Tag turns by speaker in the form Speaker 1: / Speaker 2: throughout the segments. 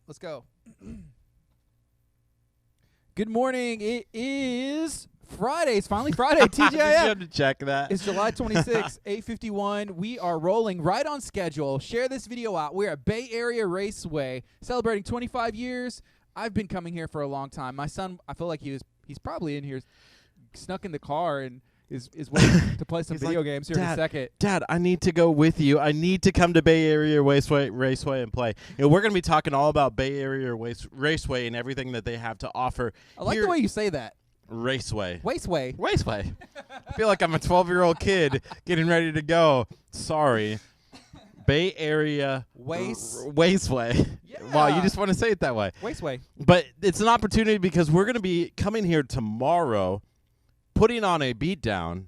Speaker 1: Let's go. Good morning. It is Friday. It's finally Friday. TGIF.
Speaker 2: Did you have to check that?
Speaker 1: It's July 26, 8:51. We are rolling right on schedule. Share this video out. We're at Bay Area Raceway celebrating 25 years. I've been coming here for a long time. My son, I feel like he's probably in here, snuck in the car and is waiting to play some video games here in a second.
Speaker 2: Dad, I need to go with you. I need to come to Bay Area Raceway and play. We're going to be talking all about Bay Area Raceway and everything that they have to offer.
Speaker 1: I like the way you say that.
Speaker 2: Raceway.
Speaker 1: Raceway.
Speaker 2: I feel like I'm a 12-year-old kid getting ready to go. Sorry. Bay Area Raceway.
Speaker 1: Yeah.
Speaker 2: Wow, you just want to say it that way.
Speaker 1: Raceway.
Speaker 2: But it's an opportunity because we're going to be coming here tomorrow, putting on a beatdown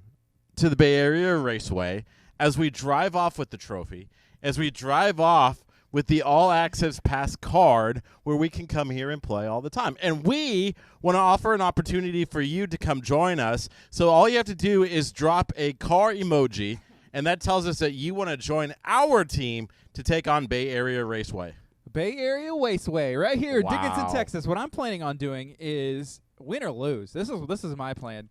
Speaker 2: to the Bay Area Raceway as we drive off with the trophy, as we drive off with the all-access pass card where we can come here and play all the time. And we want to offer an opportunity for you to come join us. So all you have to do is drop a car emoji, and that tells us that you want to join our team to take on Bay Area Raceway.
Speaker 1: Bay Area Raceway, right here in
Speaker 2: Wow.
Speaker 1: Dickinson, Texas. What I'm planning on doing is win or lose. This is my plan.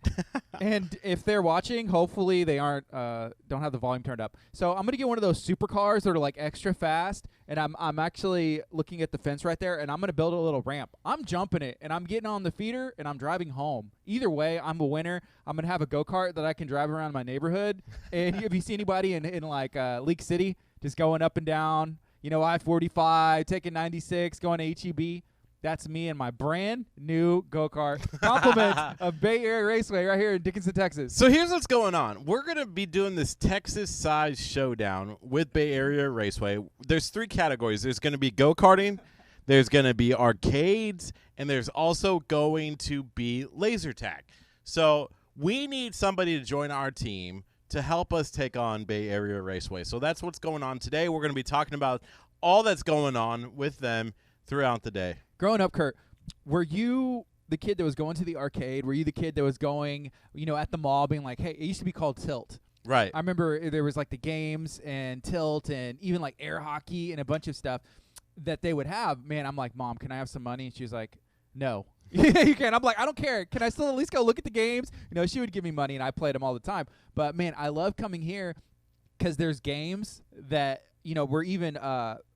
Speaker 1: And if they're watching, hopefully they aren't don't have the volume turned up. So I'm gonna get one of those supercars that are like extra fast, and I'm actually looking at the fence right there, and I'm gonna build a little ramp. I'm jumping it, and I'm getting on the feeder, and I'm driving home. Either way, I'm a winner. I'm gonna have a go-kart that I can drive around my neighborhood. And if you see anybody in like Leak City, just going up and down, I-45, taking 96, going to HEB. That's me and my brand new go-kart. Compliment of Bay Area Raceway right here in Dickinson, Texas.
Speaker 2: So here's what's going on. We're going to be doing this Texas-size showdown with Bay Area Raceway. There's 3 categories. There's going to be go-karting, there's going to be arcades, and there's also going to be laser tag. So we need somebody to join our team to help us take on Bay Area Raceway. So that's what's going on today. We're going to be talking about all that's going on with them throughout the day.
Speaker 1: Growing up, Kurt, were you the kid that was going to the arcade? Were you the kid that was going, at the mall being like, hey, it used to be called Tilt.
Speaker 2: Right.
Speaker 1: I remember there was like the games and Tilt and even like air hockey and a bunch of stuff that they would have. Man, I'm like, Mom, can I have some money? And she was like, no. Yeah, you can. I'm like, I don't care. Can I still at least go look at the games? She would give me money, and I played them all the time. But, man, I love coming here because there's games that, were even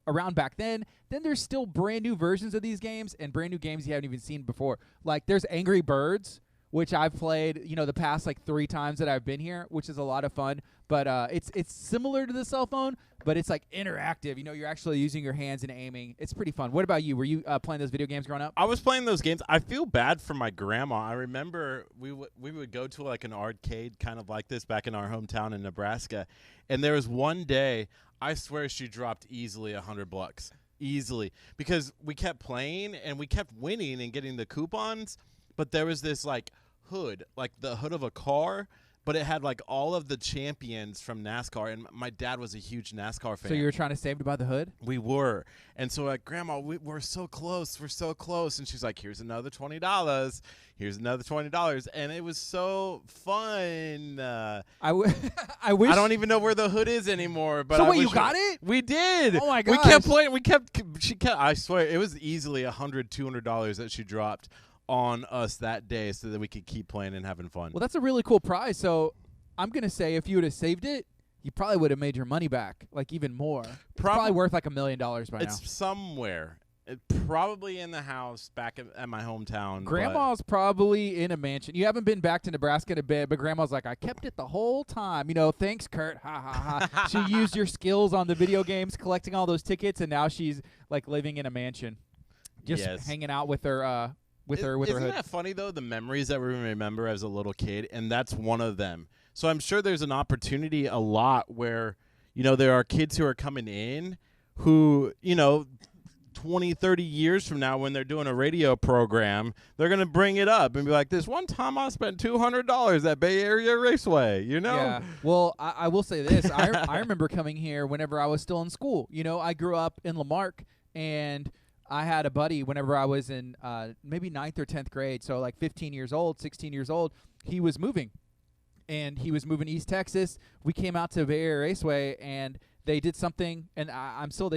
Speaker 1: around back then. Then there's still brand new versions of these games and brand new games you haven't even seen before. Like there's Angry Birds, which I've played, the past like 3 times that I've been here, which is a lot of fun. But it's similar to the cell phone, but it's like interactive. You're actually using your hands and aiming. It's pretty fun. What about you? Were you playing those video games growing up?
Speaker 2: I was playing those games. I feel bad for my grandma. I remember we would go to like an arcade kind of like this back in our hometown in Nebraska, and there was one day I swear she dropped easily $100. Easily, because we kept playing and we kept winning and getting the coupons, but there was this like hood, like the hood of a car, but it had like all of the champions from NASCAR, and my dad was a huge NASCAR fan.
Speaker 1: So you were trying to save to buy the hood?
Speaker 2: We were. And so like, Grandma, we're so close. We're so close. And she's like, here's another $20. Here's another $20. And it was so fun.
Speaker 1: I wish.
Speaker 2: I don't even know where the hood is anymore. But
Speaker 1: So wait, you got it?
Speaker 2: We did.
Speaker 1: Oh, my gosh.
Speaker 2: We kept playing. She kept, I swear, it was easily $100, $200 that she dropped on us that day so that we could keep playing and having fun.
Speaker 1: Well, that's a really cool prize. So I'm going to say if you would have saved it, you probably would have made your money back, like even more. It's probably worth like $1 million by now.
Speaker 2: It's somewhere. Probably in the house back at my hometown.
Speaker 1: Grandma's probably in a mansion. You haven't been back to Nebraska in a bit, but Grandma's like, I kept it the whole time. Thanks, Kurt. Ha, ha, ha. She used your skills on the video games, collecting all those tickets, and now she's like living in a mansion, just hanging out with her with her hood.
Speaker 2: Isn't that funny, though, the memories that we remember as a little kid, and that's one of them. So I'm sure there's an opportunity a lot where, there are kids who are coming in who, 20, 30 years from now when they're doing a radio program, they're going to bring it up and be like, this one time I spent $200 at Bay Area Raceway, Yeah.
Speaker 1: Well, I will say this. I remember coming here whenever I was still in school. I grew up in Lamarck, and I had a buddy whenever I was in maybe 9th or 10th grade, so like 15 years old, 16 years old. He was moving, and he was moving to East Texas. We came out to Bay Area Raceway, and they did something, and I'm still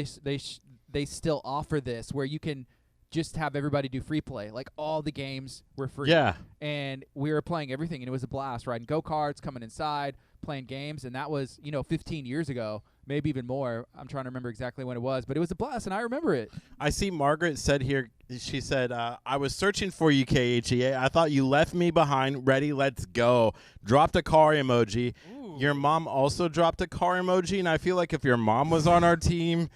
Speaker 1: they still offer this where you can just have everybody do free play. Like all the games were free.
Speaker 2: Yeah.
Speaker 1: And we were playing everything, and it was a blast. Riding go-karts, coming inside, playing games, and that was 15 years ago, maybe even more. I'm trying to remember exactly when it was, but it was a blast, and I remember it.
Speaker 2: I see Margaret said here, she said, I was searching for you, KHEA. I thought you left me behind. Ready, let's go. Dropped a car emoji.
Speaker 1: Ooh.
Speaker 2: Your mom also dropped a car emoji, and I feel like if your mom was on our team,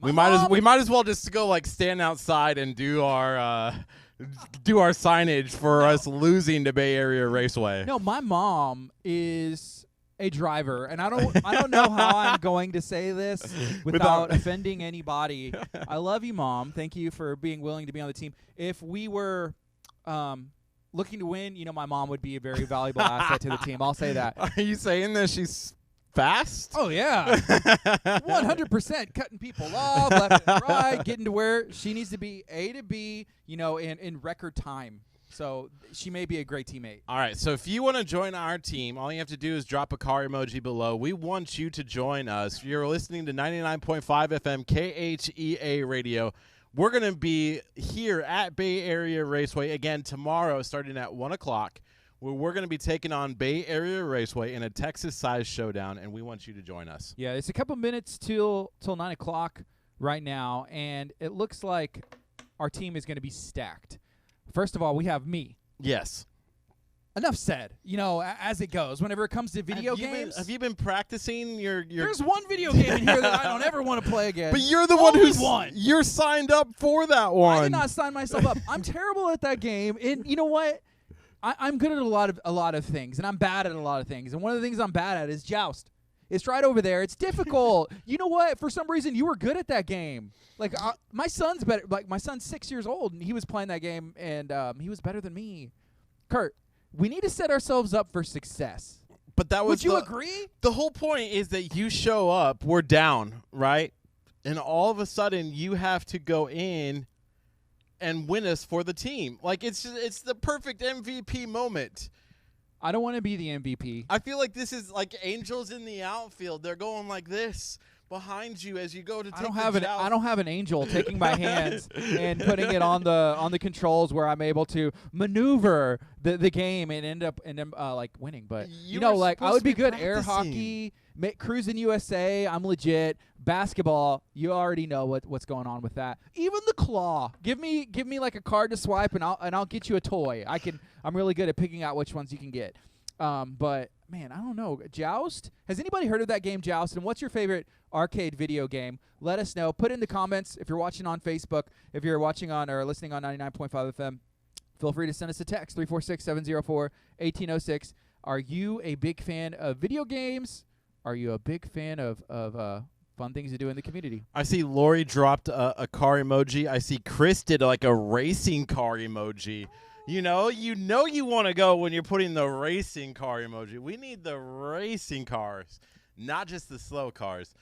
Speaker 2: we
Speaker 1: mom-
Speaker 2: might as well just go stand outside and do our signage for us losing to Bay Area Raceway.
Speaker 1: No, my mom is a driver, and I don't know how I'm going to say this without offending anybody. I love you, Mom. Thank you for being willing to be on the team. If we were looking to win, my mom would be a very valuable asset to the team. I'll say that.
Speaker 2: Are you saying that she's fast?
Speaker 1: Oh, yeah. 100% cutting people off, left and right, getting to where she needs to be, A to B, in record time. So she may be a great teammate.
Speaker 2: All right, so if you want to join our team, all you have to do is drop a car emoji below. We want you to join us. You're listening to 99.5 FM KHEA Radio. We're going to be here at Bay Area Raceway again tomorrow starting at 1 o'clock, where we're going to be taking on Bay Area Raceway in a Texas-sized showdown, and we want you to join us.
Speaker 1: Yeah, it's a couple minutes till 9 o'clock right now, and it looks like our team is going to be stacked. First of all, we have me.
Speaker 2: Yes.
Speaker 1: Enough said. As it goes. Whenever it comes to video games.
Speaker 2: Have you been practicing your
Speaker 1: There's one video game in here that I don't ever want to play again.
Speaker 2: But you're the
Speaker 1: one
Speaker 2: you're signed up for that one.
Speaker 1: I did not sign myself up. I'm terrible at that game. And you know what? I'm good at a lot of things, and I'm bad at a lot of things. And one of the things I'm bad at is joust. It's right over there. It's difficult. You know what? For some reason, you were good at that game. Like my son's better. Like my son's 6 years old, and he was playing that game, and he was better than me. Kurt, we need to set ourselves up for success.
Speaker 2: But that was
Speaker 1: Would you agree?
Speaker 2: The whole point is that you show up, we're down, right? And all of a sudden, you have to go in and win us for the team. Like it's the perfect MVP moment.
Speaker 1: I don't want to be the MVP.
Speaker 2: I feel like this is like angels in the outfield. They're going like this behind you as you go to take
Speaker 1: I don't have an angel taking my hands and putting it on the controls where I'm able to maneuver the game and end up winning. But I would be good air hockey, cruising USA. I'm legit. Basketball, you already know what's going on with that. Even the claw. Give me like a card to swipe and I'll get you a toy. I'm really good at picking out which ones you can get. But man, I don't know. Joust? Has anybody heard of that game, Joust? And what's your favorite arcade video game? Let us know. Put in the comments if you're watching on Facebook. If you're watching on or listening on 99.5 FM, feel free to send us a text, 346-704-1806. Are you a big fan of video games? Are you a big fan of fun things to do in the community?
Speaker 2: I see Lori dropped a car emoji. I see Chris did like a racing car emoji. You want to go when you're putting the racing car emoji. We need the racing cars, not just the slow cars.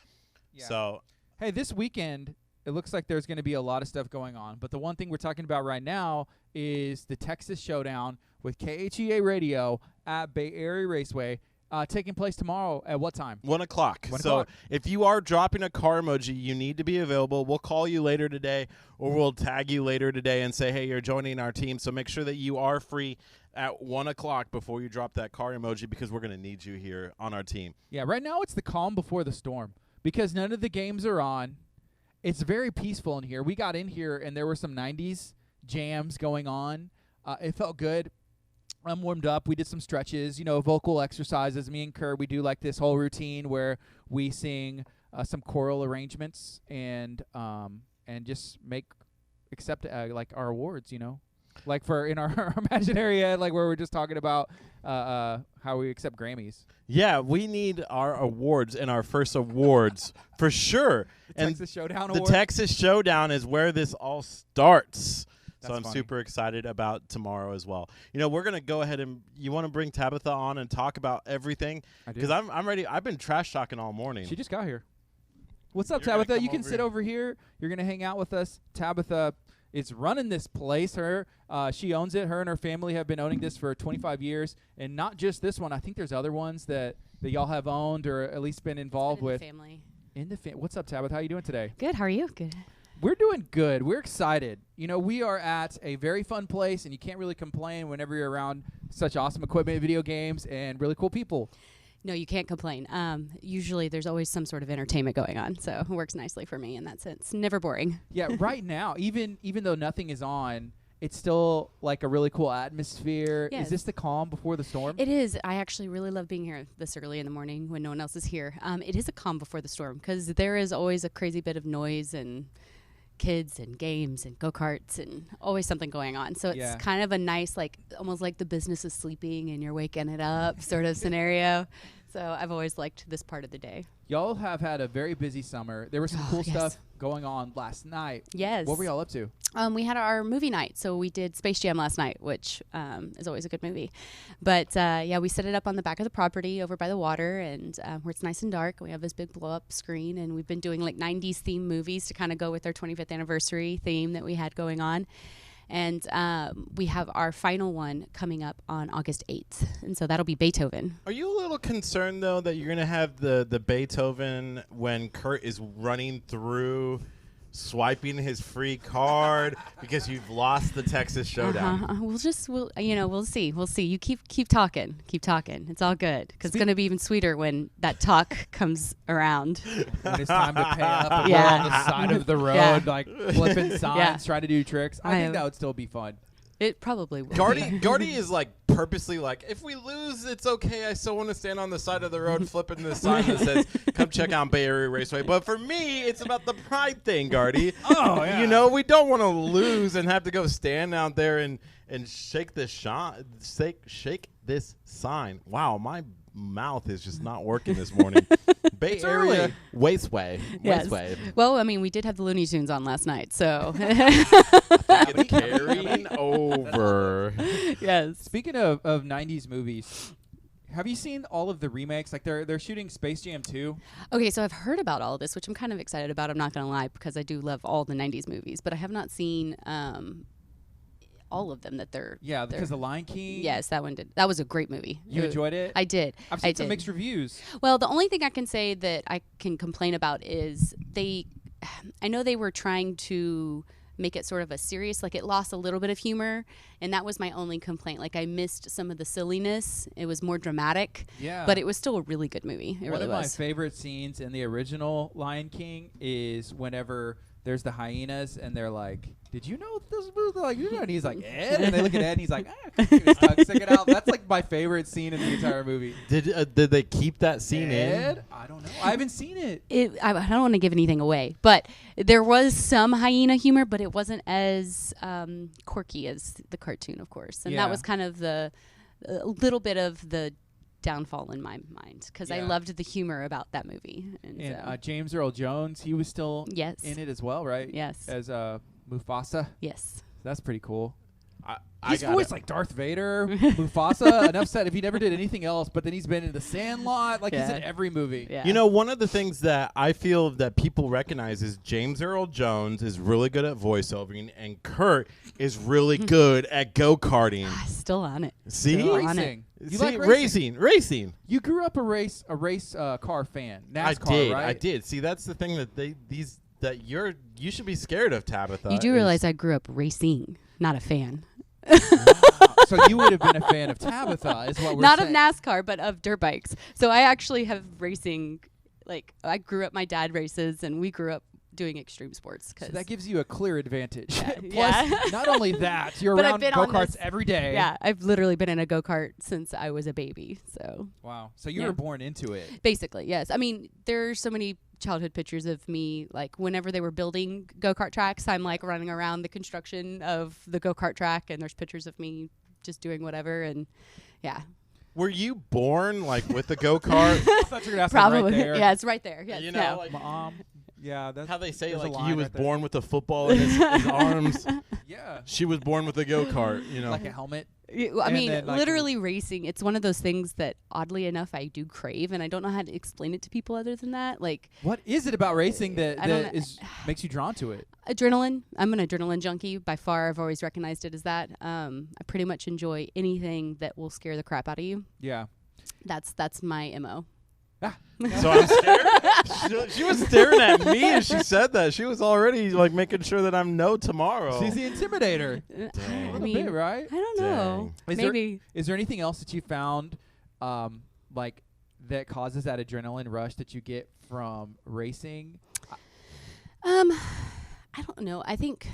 Speaker 2: Yeah. So,
Speaker 1: hey, this weekend, it looks like there's going to be a lot of stuff going on. But the one thing we're talking about right now is the Texas Showdown with KHEA Radio at Bay Area Raceway. Taking place tomorrow at what time?
Speaker 2: 1 o'clock. So if you are dropping a car emoji, you need to be available. We'll call you later today, or we'll tag you later today and say, hey, you're joining our team. So make sure that you are free at 1 o'clock before you drop that car emoji, because we're going to need you here on our team.
Speaker 1: Yeah, right now it's the calm before the storm because none of the games are on. It's very peaceful in here. We got in here, and there were some 90s jams going on. It felt good. I'm warmed up. We did some stretches, vocal exercises. Me and Curt, we do like this whole routine where we sing some choral arrangements and just accept like our awards, like for in our imaginary head, like where we're just talking about how we accept Grammys.
Speaker 2: Yeah, we need our awards and our first awards for sure.
Speaker 1: Texas Showdown
Speaker 2: the
Speaker 1: Award?
Speaker 2: Texas Showdown is where this all starts.
Speaker 1: That's
Speaker 2: so I'm
Speaker 1: funny.
Speaker 2: super excited about tomorrow as well. We're going to go ahead and you want to bring Tabitha on and talk about everything?
Speaker 1: I do.
Speaker 2: Because I'm ready. I've been trash talking all morning.
Speaker 1: She just got here. What's up,
Speaker 2: You're gonna
Speaker 1: Tabitha?
Speaker 2: come
Speaker 1: You can
Speaker 2: over
Speaker 1: sit
Speaker 2: here.
Speaker 1: over here. You're going to hang out with us. Tabitha is running this place. She owns it. Her and her family have been owning this for 25 years. And not just this one. I think there's other ones that y'all have owned or at least been involved with.
Speaker 3: Family.
Speaker 1: What's up, Tabitha? How you doing today?
Speaker 3: Good. How are you? Good.
Speaker 1: We're doing good. We're excited. You know, we are at a very fun place, and you can't really complain whenever you're around such awesome equipment, video games, and really cool people.
Speaker 3: No, you can't complain. Usually there's always some sort of entertainment going on, so it works nicely for me in that sense. Never boring.
Speaker 1: Yeah, right now, even though nothing is on, it's still like a really cool atmosphere.
Speaker 3: Yes.
Speaker 1: Is this the calm before the storm?
Speaker 3: It is. I actually really love being here this early in the morning when no one else is here. It is a calm before the storm because there is always a crazy bit of noise and kids and games and go-karts and always something going on. So it's kind of a nice, like almost like the business is sleeping and you're waking it up sort of scenario. So I've always liked this part of the day.
Speaker 1: Y'all have had a very busy summer. There was some cool stuff going on last night.
Speaker 3: Yes.
Speaker 1: What were y'all up to?
Speaker 3: We had our movie night. So we did Space Jam last night, which is always a good movie. But we set it up on the back of the property over by the water and where it's nice and dark. We have this big blow-up screen, and we've been doing like 90s theme movies to kind of go with our 25th anniversary theme that we had going on. And we have our final one coming up on August 8th. And so that'll be Beethoven.
Speaker 2: Are you a little concerned, though, that you're going to have the Beethoven when Curt is running through swiping his free card because you've lost the Texas Showdown?
Speaker 3: We'll see. We'll see. You keep talking. It's all good because it's going to be even sweeter when that talk comes around.
Speaker 1: When it's time to pay up and we're on the side of the road, like flipping signs, trying to do tricks. I think that would still be fun.
Speaker 3: It probably will.
Speaker 2: Gardy is like purposely like, if we lose, it's okay. I still want to stand on the side of the road flipping this sign that says, come check out Bay Area Raceway. But for me, it's about the pride thing, Gardy.
Speaker 1: Oh, yeah.
Speaker 2: You know, we don't want to lose and have to go stand out there and shake this shake this sign. Wow, my mouth is just not working this morning. Bay Area Raceway.
Speaker 3: Yes. Well, I mean, we did have the Looney Tunes on last night, so
Speaker 2: It's carrying over.
Speaker 3: Yes.
Speaker 1: Speaking of 90s movies, have you seen all of the remakes? Like they're shooting Space Jam 2.
Speaker 3: Okay, so I've heard about all of this, which I'm kind of excited about. I'm not going to lie because I do love all the 90s movies, but I have not seen all of them that they're
Speaker 1: because The Lion King.
Speaker 3: Yes, that one did. That was a great movie.
Speaker 1: You enjoyed it?
Speaker 3: I did.
Speaker 1: I've seen some mixed reviews.
Speaker 3: Well, the only thing I can say that I can complain about is I know they were trying to make it sort of a serious, like it lost a little bit of humor, and that was my only complaint. Like I missed some of the silliness. It was more dramatic.
Speaker 1: Yeah.
Speaker 3: But it was still a really good movie. It really was.
Speaker 1: One of my favorite scenes in the original Lion King is whenever there's the hyenas and they're like, did you know this movie? Like, you know, and he's like, Ed? And they look at Ed and he's like, his tongue sticking out. That's like my favorite scene in the entire movie.
Speaker 2: Did they keep that scene
Speaker 1: Ed?
Speaker 2: in?
Speaker 1: I don't know. I haven't seen it.
Speaker 3: I don't want to give anything away, but there was some hyena humor, but it wasn't as quirky as the cartoon, of course. And that was kind of a little bit of the downfall in my mind because I loved the humor about that movie. And
Speaker 1: James Earl Jones, he was still in it as well, right?
Speaker 3: Yes.
Speaker 1: As Mufasa.
Speaker 3: Yes.
Speaker 1: That's pretty cool.
Speaker 2: He's
Speaker 1: voiced like Darth Vader, Mufasa. Enough said. If he never did anything else, but then he's been in The Sandlot. Like he's in every movie.
Speaker 3: Yeah.
Speaker 2: You know, one of the things that I feel that people recognize is James Earl Jones is really good at voiceovering, and Curt is really good at go-karting.
Speaker 3: Still on it.
Speaker 2: See?
Speaker 3: Still on
Speaker 1: Racing.
Speaker 3: it.
Speaker 1: You
Speaker 2: See,
Speaker 1: like racing?
Speaker 2: Racing.
Speaker 1: You grew up a race car fan. NASCAR, right?
Speaker 2: I did. See, that's the thing that you should be scared of, Tabitha.
Speaker 3: You do realize I grew up racing, not a fan.
Speaker 1: So you would have been a fan of Tabitha, is what we're
Speaker 3: not
Speaker 1: saying.
Speaker 3: Not of NASCAR, but of dirt bikes. So I actually have racing. Like I grew up, my dad races, and we grew up doing extreme sports.
Speaker 1: So that gives you a clear advantage.
Speaker 3: Yeah.
Speaker 1: Plus, not only that, you're
Speaker 3: But
Speaker 1: around go-karts every day.
Speaker 3: Yeah, I've literally been in a go-kart since I was a baby. So
Speaker 1: wow. So you were born into it.
Speaker 3: Basically, yes. I mean, there's so many childhood pictures of me, like whenever they were building go-kart tracks, I'm like running around the construction of the go-kart track, and there's pictures of me just doing whatever, and yeah.
Speaker 2: Were you born like with the go-kart?
Speaker 1: I thought you were going to ask
Speaker 3: Probably.
Speaker 1: right there.
Speaker 3: Yeah, it's right there. Yes,
Speaker 2: you know, like
Speaker 1: Mom. Yeah, that's
Speaker 2: how they say
Speaker 1: like
Speaker 2: he was born with a football in his arms.
Speaker 1: Yeah.
Speaker 2: She was born with a go-kart, you know.
Speaker 1: Like a helmet.
Speaker 3: I mean, literally racing, it's one of those things that oddly enough I do crave, and I don't know how to explain it to people other than that. Like,
Speaker 1: what is it about racing that makes you drawn to it?
Speaker 3: Adrenaline. I'm an adrenaline junkie by far. I've always recognized it as that. I pretty much enjoy anything that will scare the crap out of you.
Speaker 1: Yeah.
Speaker 3: That's my MO.
Speaker 2: So I'm scared. She was staring at me as she said that. She was already like making sure that I'm no tomorrow.
Speaker 1: She's the intimidator.
Speaker 2: Dang.
Speaker 1: A little bit, right?
Speaker 3: I don't know. Maybe.
Speaker 1: Is there anything else that you found, like that causes that adrenaline rush that you get from racing?
Speaker 3: I don't know. I think,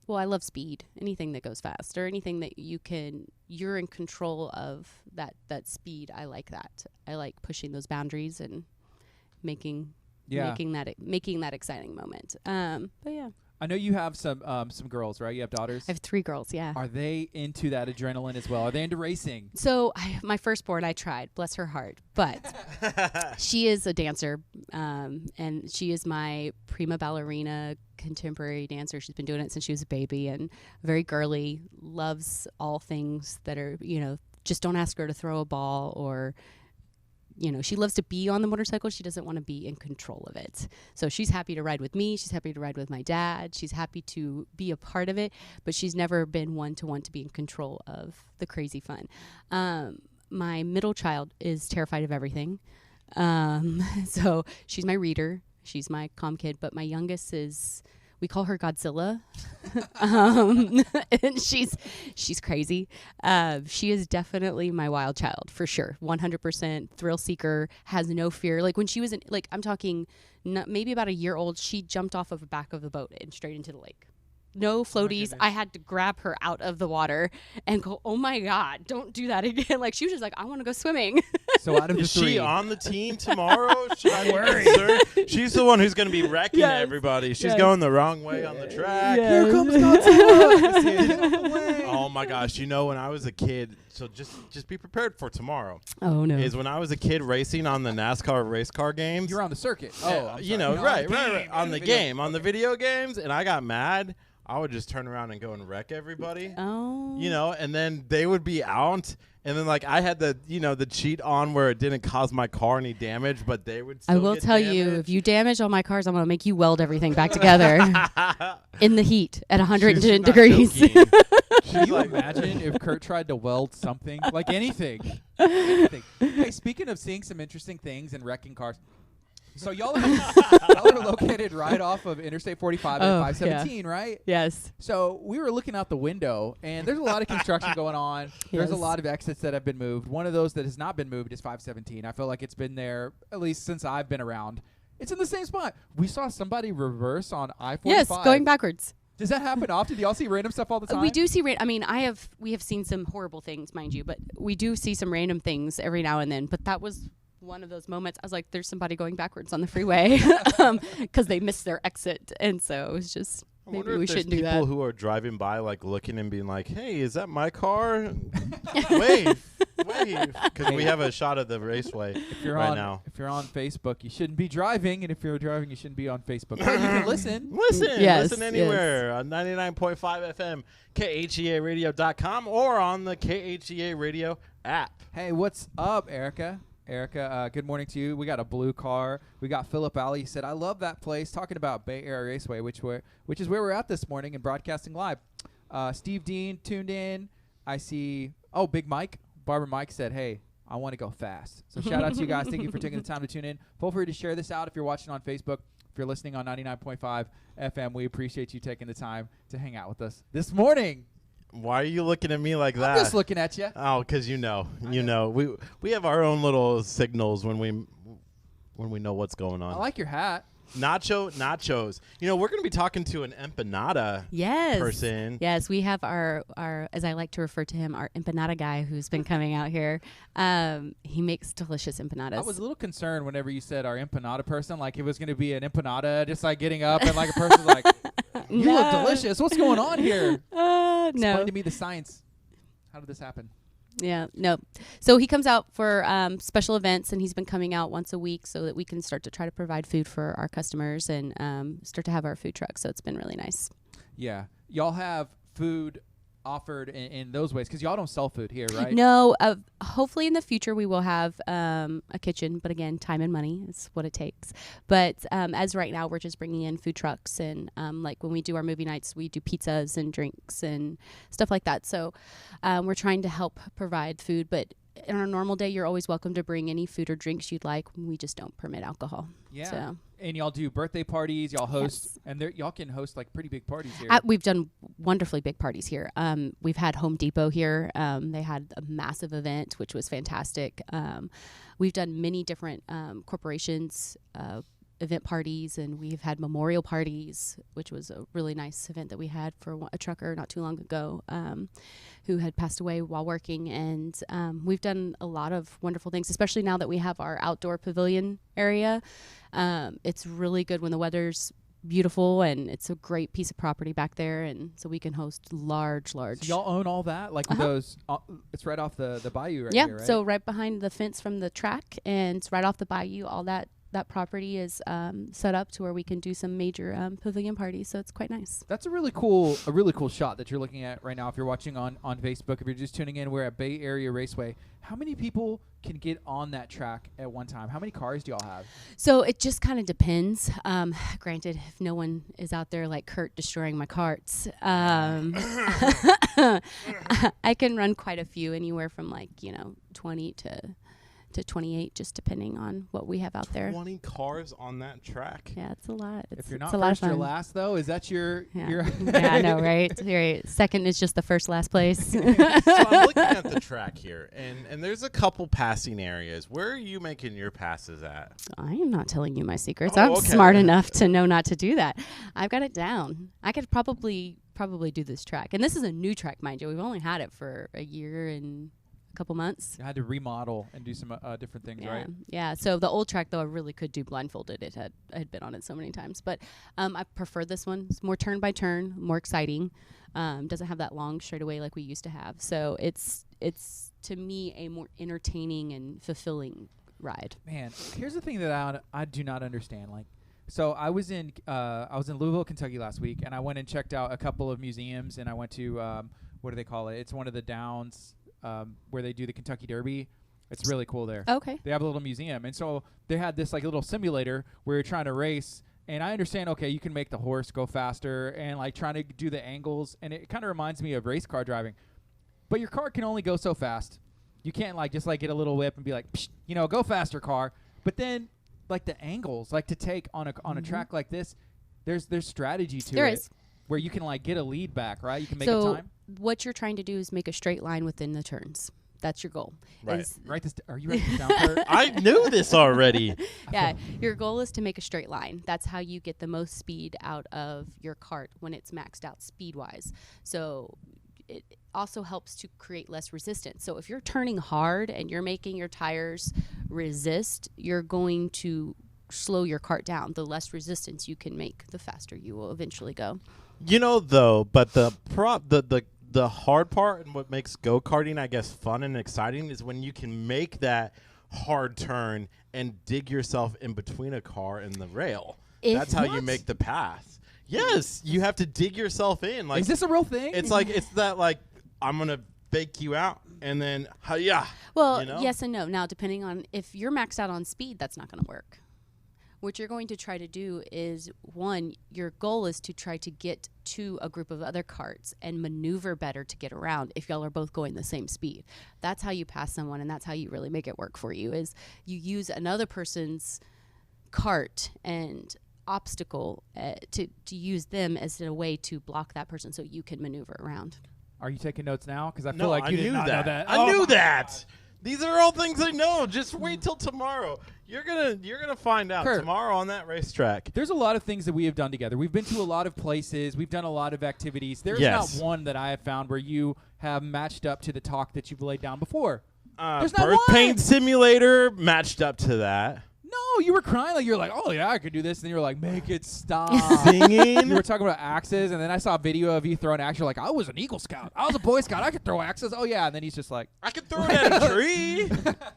Speaker 3: well, I love speed. Anything that goes fast or anything that you're in control of that speed. I like that. I like pushing those boundaries and making that exciting moment. But yeah.
Speaker 1: I know you have some girls, right? You have daughters?
Speaker 3: I have 3 girls, yeah.
Speaker 1: Are they into that adrenaline as well? Are they into racing?
Speaker 3: So my firstborn, I tried, bless her heart, but she is a dancer, and she is my prima ballerina contemporary dancer. She's been doing it since she was a baby, and very girly, loves all things that are, just don't ask her to throw a ball or... she loves to be on the motorcycle. She doesn't want to be in control of it. So she's happy to ride with me. She's happy to ride with my dad. She's happy to be a part of it, but she's never been one to want to be in control of the crazy fun. My middle child is terrified of everything. So she's my reader. She's my calm kid, but my youngest is... We call her Godzilla, and she's crazy. She is definitely my wild child for sure. 100% thrill seeker, has no fear. Like when she was I'm talking maybe about a year old, she jumped off of the back of the boat and straight into the lake. No floaties. I had to grab her out of the water and go, oh my God, don't do that again. Like she was just like, I want to go swimming.
Speaker 1: So out of the
Speaker 2: Is
Speaker 1: 3,
Speaker 2: she on the team tomorrow? I'm worried. She's the one who's going to be wrecking everybody. She's going the wrong way on the track.
Speaker 1: Here comes Godzilla.
Speaker 2: Oh my gosh. When I was a kid, so just be prepared for tomorrow.
Speaker 3: Oh no.
Speaker 2: Is when I was a kid racing on the NASCAR race car games.
Speaker 1: You're on the circuit.
Speaker 2: Right. On the game, on the video games. And I got mad. I would just turn around and go and wreck everybody.
Speaker 3: Oh.
Speaker 2: And then they would be out. And then, I had the cheat on where it didn't cause my car any damage, but they would still
Speaker 3: I will
Speaker 2: get
Speaker 3: tell
Speaker 2: damage.
Speaker 3: you, if you damage all my cars, I'm going to make you weld everything back together in the heat at 110 degrees.
Speaker 1: Can you imagine if Curt tried to weld something? Like anything. Hey, speaking of seeing some interesting things and wrecking cars, so y'all are located right off of Interstate 45 and 517, right?
Speaker 3: Yes.
Speaker 1: So we were looking out the window, and there's a lot of construction going on. There's a lot of exits that have been moved. One of those that has not been moved is 517. I feel like it's been there at least since I've been around. It's in the same spot. We saw somebody reverse on I-45.
Speaker 3: Yes, going backwards.
Speaker 1: Does that happen often? Do y'all see random stuff all the time?
Speaker 3: We do see we have seen some horrible things, mind you, but we do see some random things every now and then. But that was one of those moments. I was like, there's somebody going backwards on the freeway because they missed their exit. And so it was just, maybe we shouldn't do that.
Speaker 2: People who are driving by, looking and being like, hey, is that my car? Wave. Because we have a shot of the raceway now.
Speaker 1: If you're on Facebook, you shouldn't be driving. And if you're driving, you shouldn't be on Facebook. But you can listen.
Speaker 2: Listen anywhere on 99.5 FM, KHEAradio.com, or on the KHEA Radio app.
Speaker 1: Hey, what's up, Erica? Erica, good morning to you. We got a blue car. We got Philip Alley. He said, I love that place, talking about Bay Area Raceway, which is where we're at this morning and broadcasting live. Steve Dean tuned in. I see, Big Mike. Barbara Mike said, hey, I want to go fast. So shout out to you guys. Thank you for taking the time to tune in. Feel free to share this out if you're watching on Facebook. If you're listening on 99.5 FM, we appreciate you taking the time to hang out with us this morning.
Speaker 2: Why are you looking at me like that?
Speaker 1: I'm just looking at you.
Speaker 2: Oh, because you know. We have our own little signals when we know what's going on.
Speaker 1: I like your hat.
Speaker 2: Nachos. We're going to be talking to an empanada person.
Speaker 3: Yes, we have our, as I like to refer to him, our empanada guy who's been coming out here. He makes delicious empanadas.
Speaker 1: I was a little concerned whenever you said our empanada person, like it was going to be an empanada, just like getting up and like a person's like, you look delicious. What's going on here? Explain to me the science. How did this happen?
Speaker 3: Yeah, no. So he comes out for special events, and he's been coming out once a week so that we can start to try to provide food for our customers and start to have our food truck. So it's been really nice.
Speaker 1: Yeah. Y'all have food offered in those ways because y'all don't sell food here, right?
Speaker 3: No. Hopefully in the future we will have a kitchen, but again, time and money is what it takes. But as right now, we're just bringing in food trucks, and like when we do our movie nights, we do pizzas and drinks and stuff like that. So we're trying to help provide food, but on a normal day, you're always welcome to bring any food or drinks you'd like. We just don't permit alcohol.
Speaker 1: Yeah.
Speaker 3: So.
Speaker 1: And y'all do birthday parties. Y'all host, and y'all can host like pretty big parties here.
Speaker 3: We've done wonderfully big parties here. We've had Home Depot here. They had a massive event, which was fantastic. We've done many different corporations event parties, and we've had memorial parties, which was a really nice event that we had for a trucker not too long ago who had passed away while working. And we've done a lot of wonderful things, especially now that we have our outdoor pavilion area. It's really good when the weather's beautiful, and it's a great piece of property back there, and so we can host large.
Speaker 1: So y'all own all that, like those. It's right off the bayou, right?
Speaker 3: Yeah,
Speaker 1: here, right?
Speaker 3: so right behind the fence from the track, and it's right off the bayou. All that property is set up to where we can do some major pavilion parties. So it's quite nice.
Speaker 1: That's a really cool shot that you're looking at right now. If you're watching on Facebook, if you're just tuning in, we're at Bay Area Raceway. How many people can get on that track at one time? How many cars do y'all have?
Speaker 3: So it just kind of depends. Granted, if no one is out there like Curt destroying my carts, I can run quite a few, anywhere from 20 to 28, just depending on what we have out there.
Speaker 2: 20 cars on that track.
Speaker 3: Yeah, it's a lot.
Speaker 1: If you're not
Speaker 3: it's a lot of
Speaker 1: first, you're
Speaker 3: fun.
Speaker 1: last, though. Is that your?
Speaker 3: Yeah, I know, right? Right. Second is just the first last place.
Speaker 2: So I'm looking at the track here, and there's a couple passing areas. Where are you making your passes at?
Speaker 3: I am not telling you my secrets.
Speaker 2: Oh,
Speaker 3: I'm
Speaker 2: okay.
Speaker 3: smart enough to know not to do that. I've got it down. I could probably do this track, and this is a new track, mind you. We've only had it for a year and couple months.
Speaker 1: I had to remodel and do some different things, right?
Speaker 3: Yeah. So the old track, though, I really could do blindfolded. I had been on it so many times, but I prefer this one. It's more turn by turn, more exciting. Doesn't have that long straightaway like we used to have. So it's to me a more entertaining and fulfilling ride. Man,
Speaker 1: here's the thing that I do not understand. So I was in Louisville, Kentucky last week, and I went and checked out a couple of museums, and I went to what do they call it? It's one of the downs. Where they do the Kentucky Derby. It's really cool there.
Speaker 3: Okay.
Speaker 1: They have a little museum. And so they had this little simulator where you're trying to race. And I understand, okay, you can make the horse go faster and trying to do the angles. And it kind of reminds me of race car driving. But your car can only go so fast. You can't just get a little whip and be like, psh, go faster, car. But then the angles, to take on a track like this, there's strategy to it.
Speaker 3: There is.
Speaker 1: Where you can get a lead back, right? You can make
Speaker 3: so
Speaker 1: a time.
Speaker 3: What you're trying to do is make a straight line within the turns. That's your goal.
Speaker 2: Right.
Speaker 1: Are you writing this down, Curt?
Speaker 2: I knew this already.
Speaker 3: Yeah, your goal is to make a straight line. That's how you get the most speed out of your cart when it's maxed out speed-wise. So it also helps to create less resistance. So if you're turning hard and you're making your tires resist, you're going to slow your cart down. The less resistance you can make, the faster you will eventually go.
Speaker 2: But the hard part and what makes go-karting, I guess, fun and exciting is when you can make that hard turn and dig yourself in between a car and the rail. That's how you make the pass. Yes, you have to dig yourself in.
Speaker 1: Is this a real thing?
Speaker 2: It's I'm going to bake you out and then, yeah.
Speaker 3: Well, yes and no. Now, depending on if you're maxed out on speed, that's not going to work. What you're going to try to do is, one, your goal is to try to get to a group of other carts and maneuver better to get around if y'all are both going the same speed. That's how you pass someone, and that's how you really make it work for you, is you use another person's cart and obstacle to use them as a way to block that person so you can maneuver around.
Speaker 1: Are you taking notes now? Because I feel like you did not know that.
Speaker 2: I knew that. These are all things I know. Just wait till tomorrow. You're gonna find out
Speaker 1: Curt,
Speaker 2: tomorrow on that racetrack.
Speaker 1: There's a lot of things that we have done together. We've been to a lot of places. We've done a lot of activities. There's not one that I have found where you have matched up to the talk that you've laid down before. There's not
Speaker 2: Birth
Speaker 1: one.
Speaker 2: Pain Simulator matched up to that.
Speaker 1: No, you were crying you're like, oh yeah, I could do this, and then you were like, make it stop.
Speaker 2: Singing.
Speaker 1: You were talking about axes, and then I saw a video of you throwing axes. You're like, I was an Eagle Scout. I was a Boy Scout. I could throw axes. Oh yeah, and then he's just like,
Speaker 2: I could throw it at a tree.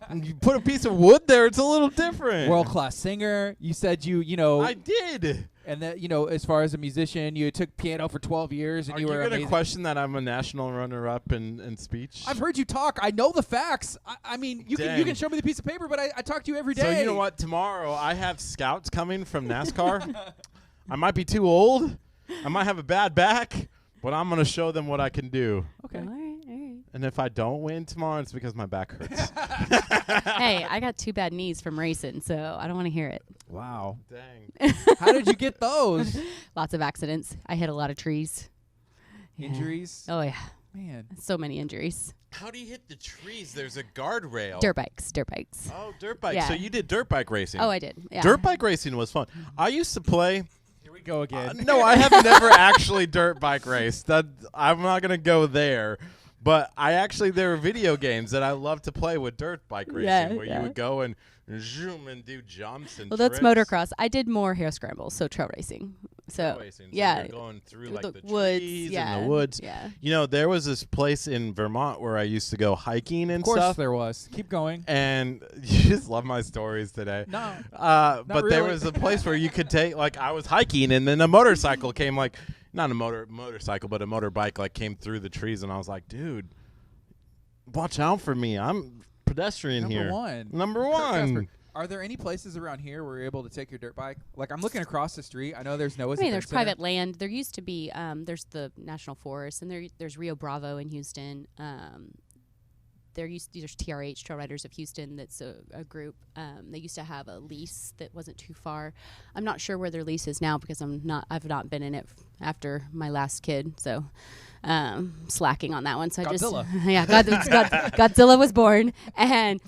Speaker 2: And you put a piece of wood there. It's a little different.
Speaker 1: world class singer. You said
Speaker 2: I did.
Speaker 1: And that as far as a musician, you took piano for 12 years, and
Speaker 2: Are
Speaker 1: you were
Speaker 2: going to
Speaker 1: amazing.
Speaker 2: question that I'm a national runner-up in speech?
Speaker 1: I've heard you talk. I know the facts. I mean, you can show me the piece of paper, but I talk to you every day.
Speaker 2: So you know what? Tomorrow I have scouts coming from NASCAR. I might be too old. I might have a bad back, but I'm going to show them what I can do.
Speaker 1: Okay.
Speaker 3: All right.
Speaker 2: And if I don't win tomorrow, it's because my back hurts.
Speaker 3: Hey, I got 2 bad knees from racing, so I don't want to hear it.
Speaker 1: Wow.
Speaker 2: Dang.
Speaker 1: How did you get those?
Speaker 3: Lots of accidents. I hit a lot of trees. Yeah.
Speaker 1: Injuries?
Speaker 3: Oh, yeah.
Speaker 1: Man.
Speaker 3: So many injuries.
Speaker 2: How do you hit the trees? There's a guardrail.
Speaker 3: Dirt bikes.
Speaker 2: Oh, dirt bikes.
Speaker 3: Yeah.
Speaker 2: So you did dirt bike racing.
Speaker 3: Oh, I did. Yeah.
Speaker 2: Dirt bike racing was fun. I used to play.
Speaker 1: Here we go again.
Speaker 2: No, I have never actually dirt bike raced. That I'm not gonna go there. But there were video games that I love to play with dirt bike racing, where you would go and zoom and do jumps and.
Speaker 3: Well, that's
Speaker 2: tricks.
Speaker 3: motocross. I did more hair scrambles, so trail racing.
Speaker 2: Trail racing. So
Speaker 3: yeah,
Speaker 2: you're going through
Speaker 3: the
Speaker 2: like the
Speaker 3: woods,
Speaker 2: trees
Speaker 3: yeah,
Speaker 2: and the woods.
Speaker 3: Yeah.
Speaker 2: You know, there was this place in Vermont where I used to go hiking and
Speaker 1: Of course
Speaker 2: stuff.
Speaker 1: there was. Keep going.
Speaker 2: And you just love my stories today.
Speaker 1: No.
Speaker 2: But there
Speaker 1: really.
Speaker 2: was a place where you could take, like, I was hiking, and then a motorcycle came, like, not a motorcycle, but a motorbike, like, came through the trees, and I was like, dude, watch out for me. I'm pedestrian
Speaker 1: Number
Speaker 2: here.
Speaker 1: one.
Speaker 2: Number
Speaker 1: Kurt
Speaker 2: one.
Speaker 1: Casper, are there any places around here where you're able to take your dirt bike? Like, I'm looking across the street. I know there's Noah's.
Speaker 3: I mean, there's
Speaker 1: Event Center.
Speaker 3: private land. There used to be. There's the National Forest, and there's Rio Bravo in Houston. There's TRH, Trail Riders of Houston. That's a group. They used to have a lease that wasn't too far. I'm not sure where their lease is now because I've not been in it after my last kid. So slacking on that one. So
Speaker 1: Godzilla.
Speaker 3: Godzilla was born and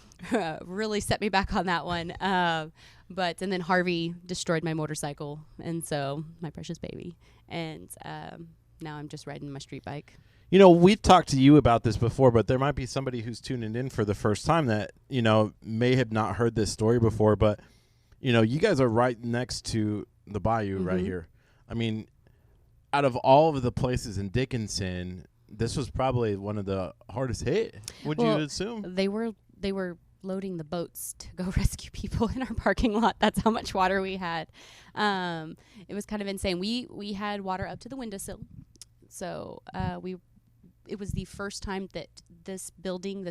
Speaker 3: really set me back on that one. And then Harvey destroyed my motorcycle, and so my precious baby. And now I'm just riding my street bike.
Speaker 2: You know, we've talked to you about this before, but there might be somebody who's tuning in for the first time that, you know, may have not heard this story before. But, you know, you guys are right next to the bayou right here. I mean, out of all of the places in Dickinson, this was probably one of the hardest hit, would you assume?
Speaker 3: They were loading the boats to go rescue people in our parking lot. That's how much water we had. It was kind of insane. We had water up to the windowsill. So it was the first time that this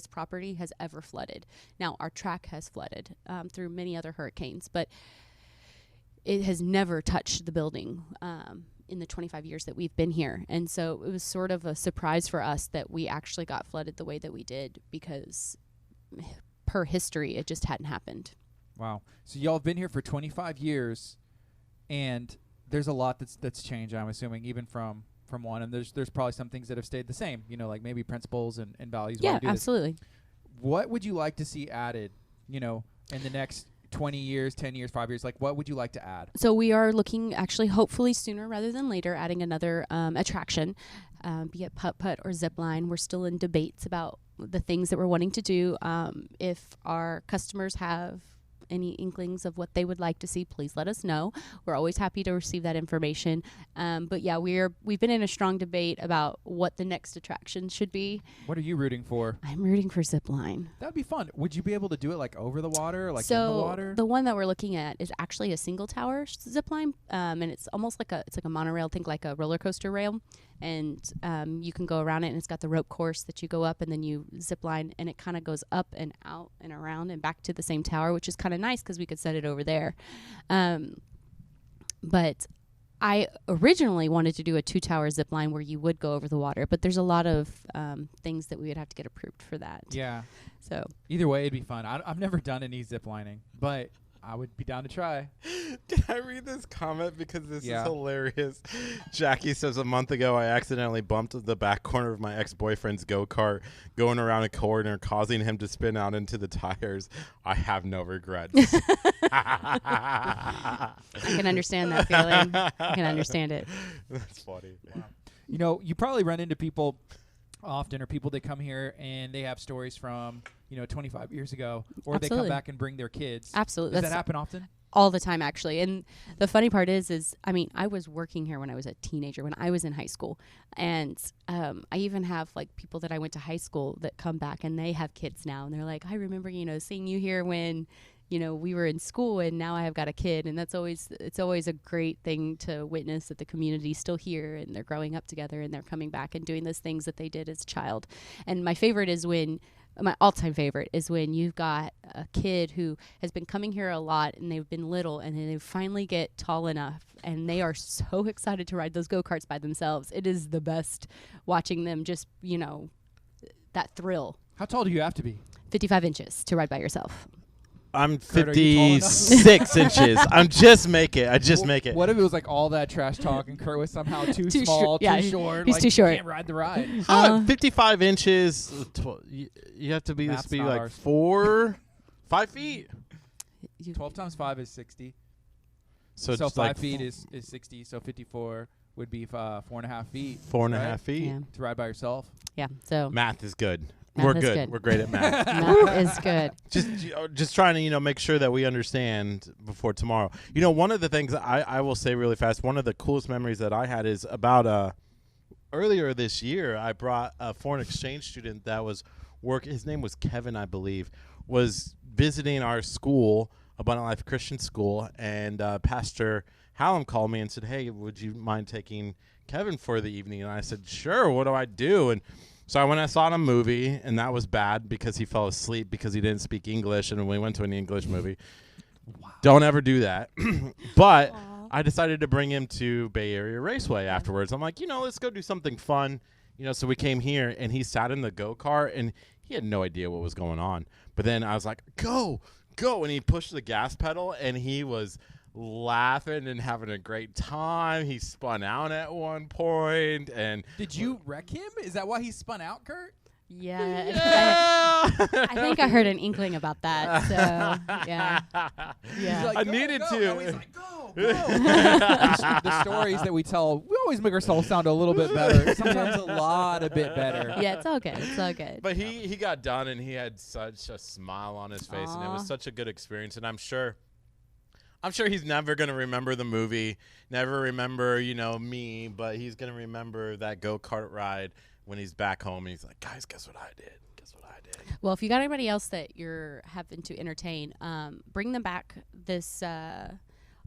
Speaker 3: property has ever flooded. Now, our track has flooded through many other hurricanes, but it has never touched the building in the 25 years that we've been here. And so it was sort of a surprise for us that we actually got flooded the way that we did, because per history, it just hadn't happened.
Speaker 1: Wow. So y'all have been here for 25 years, and there's a lot that's changed, I'm assuming, even from one, and there's probably some things that have stayed the same, you know, like maybe principles and values.
Speaker 3: Yeah, absolutely.
Speaker 1: What would you like to see added, you know, in the next 20 years, 10 years, 5 years? Like, what would you like to add?
Speaker 3: So we are looking, actually, hopefully sooner rather than later, adding another attraction, be it putt-putt or zip line. We're still in debates about the things that we're wanting to do. If our customers have any inklings of what they would like to see, please let us know. We're always happy to receive that information. But yeah, we've been in a strong debate about what the next attraction should be.
Speaker 1: What are you rooting for?
Speaker 3: I'm rooting for zip line.
Speaker 1: That'd be fun. Would you be able to do it like over the water, like
Speaker 3: so
Speaker 1: in the water?
Speaker 3: The one that we're looking at is actually a single tower zip line, and it's almost like a monorail. Think like a roller coaster rail, and you can go around it, and it's got the rope course that you go up, and then you zip line, and it kind of goes up and out and around and back to the same tower, which is kind of nice because we could set it over there. But I originally wanted to do a 2-tower zip line where you would go over the water, but there's a lot of things that we would have to get approved for that.
Speaker 1: Yeah.
Speaker 3: So
Speaker 1: either way, it'd be fun. I've never done any zip lining, but I would be down to try.
Speaker 2: Can I read this comment because this is hilarious? Jackie says, a month ago, I accidentally bumped the back corner of my ex-boyfriend's go-kart going around a corner, causing him to spin out into the tires. I have no regrets.
Speaker 3: I can understand that feeling. I can understand it.
Speaker 2: That's funny.
Speaker 1: Wow. You know, you probably run into people often, or people that come here and they have stories from, 25 years ago, or
Speaker 3: Absolutely.
Speaker 1: They come back and bring their kids.
Speaker 3: Absolutely.
Speaker 1: Does that happen often?
Speaker 3: All the time, actually. And the funny part is I mean, I was working here when I was a teenager, when I was in high school. And I even have like people that I went to high school that come back and they have kids now. And they're like, I remember, seeing you here when, we were in school, and now I have got a kid. And it's always a great thing to witness that the community's still here and they're growing up together and they're coming back and doing those things that they did as a child. And my all-time favorite is when you've got a kid who has been coming here a lot and they've been little, and then they finally get tall enough and they are so excited to ride those go-karts by themselves. It is the best watching them just, that thrill.
Speaker 1: How tall do you have to be?
Speaker 3: 55 inches to ride by yourself.
Speaker 2: I'm
Speaker 1: Kurt, are you tall enough?
Speaker 2: 56 inches. I just make it.
Speaker 1: What if it was like all that trash talk and Kurt was somehow too small,
Speaker 3: yeah,
Speaker 1: too short?
Speaker 3: he's
Speaker 1: like,
Speaker 3: too short.
Speaker 1: Can't ride the ride.
Speaker 2: How 55 inches? You have to be
Speaker 1: Math's
Speaker 2: this be
Speaker 1: not
Speaker 2: like
Speaker 1: ours.
Speaker 2: 5 feet.
Speaker 1: 12 times 5 is 60.
Speaker 2: So
Speaker 1: So
Speaker 2: just
Speaker 1: 5
Speaker 2: like
Speaker 1: feet is 60. So 54 would be 4.5 feet.
Speaker 2: 4.5
Speaker 1: right?
Speaker 2: feet.
Speaker 3: Yeah.
Speaker 1: To ride by yourself.
Speaker 3: Yeah. So
Speaker 2: Math is good.
Speaker 3: Math
Speaker 2: We're
Speaker 3: is
Speaker 2: good.
Speaker 3: good.
Speaker 2: We're great at math.
Speaker 3: math is good.
Speaker 2: Just trying to make sure that we understand before tomorrow. One of the things I will say really fast. One of the coolest memories that I had is about earlier this year. I brought a foreign exchange student that was his name was Kevin, I believe, was visiting our school, Abundant Life Christian School, and Pastor Hallam called me and said, "Hey, would you mind taking Kevin for the evening?" And I said, "Sure. What do I do?" And so I went and saw a movie, and that was bad because he fell asleep because he didn't speak English, and we went to an English movie. Wow. Don't ever do that. But I decided to bring him to Bay Area Raceway afterwards. I'm like, let's go do something fun. So we came here, and he sat in the go-kart, and he had no idea what was going on. But then I was like, go, and he pushed the gas pedal, and he was laughing and having a great time. He spun out at one point, and
Speaker 1: Did you wreck him? Is that why he spun out, Kurt?
Speaker 3: Yeah. I think I heard an inkling about that. So, yeah.
Speaker 1: He's like,
Speaker 2: I
Speaker 1: go,
Speaker 2: needed
Speaker 1: go.
Speaker 2: to.
Speaker 1: And he's like, go. The stories that we tell, we always make ourselves sound a little bit better. Sometimes a lot a bit better.
Speaker 3: Yeah, it's all good. It's all good.
Speaker 2: But he got done, and he had such a smile on his face, and it was such a good experience. And I'm sure he's never going to remember the movie, never remember, me, but he's going to remember that go-kart ride when he's back home. And he's like, guys, guess what I did?
Speaker 3: Well, if you got anybody else that you're having to entertain, bring them back this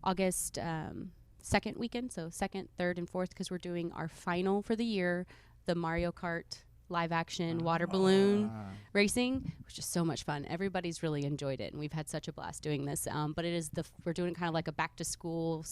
Speaker 3: August 2nd weekend, so 2nd, 3rd, and 4th, because we're doing our final for the year, the Mario Kart live-action water balloon racing, which is so much fun. Everybody's really enjoyed it, and we've had such a blast doing this. But it is we're doing kind of like a back-to-school,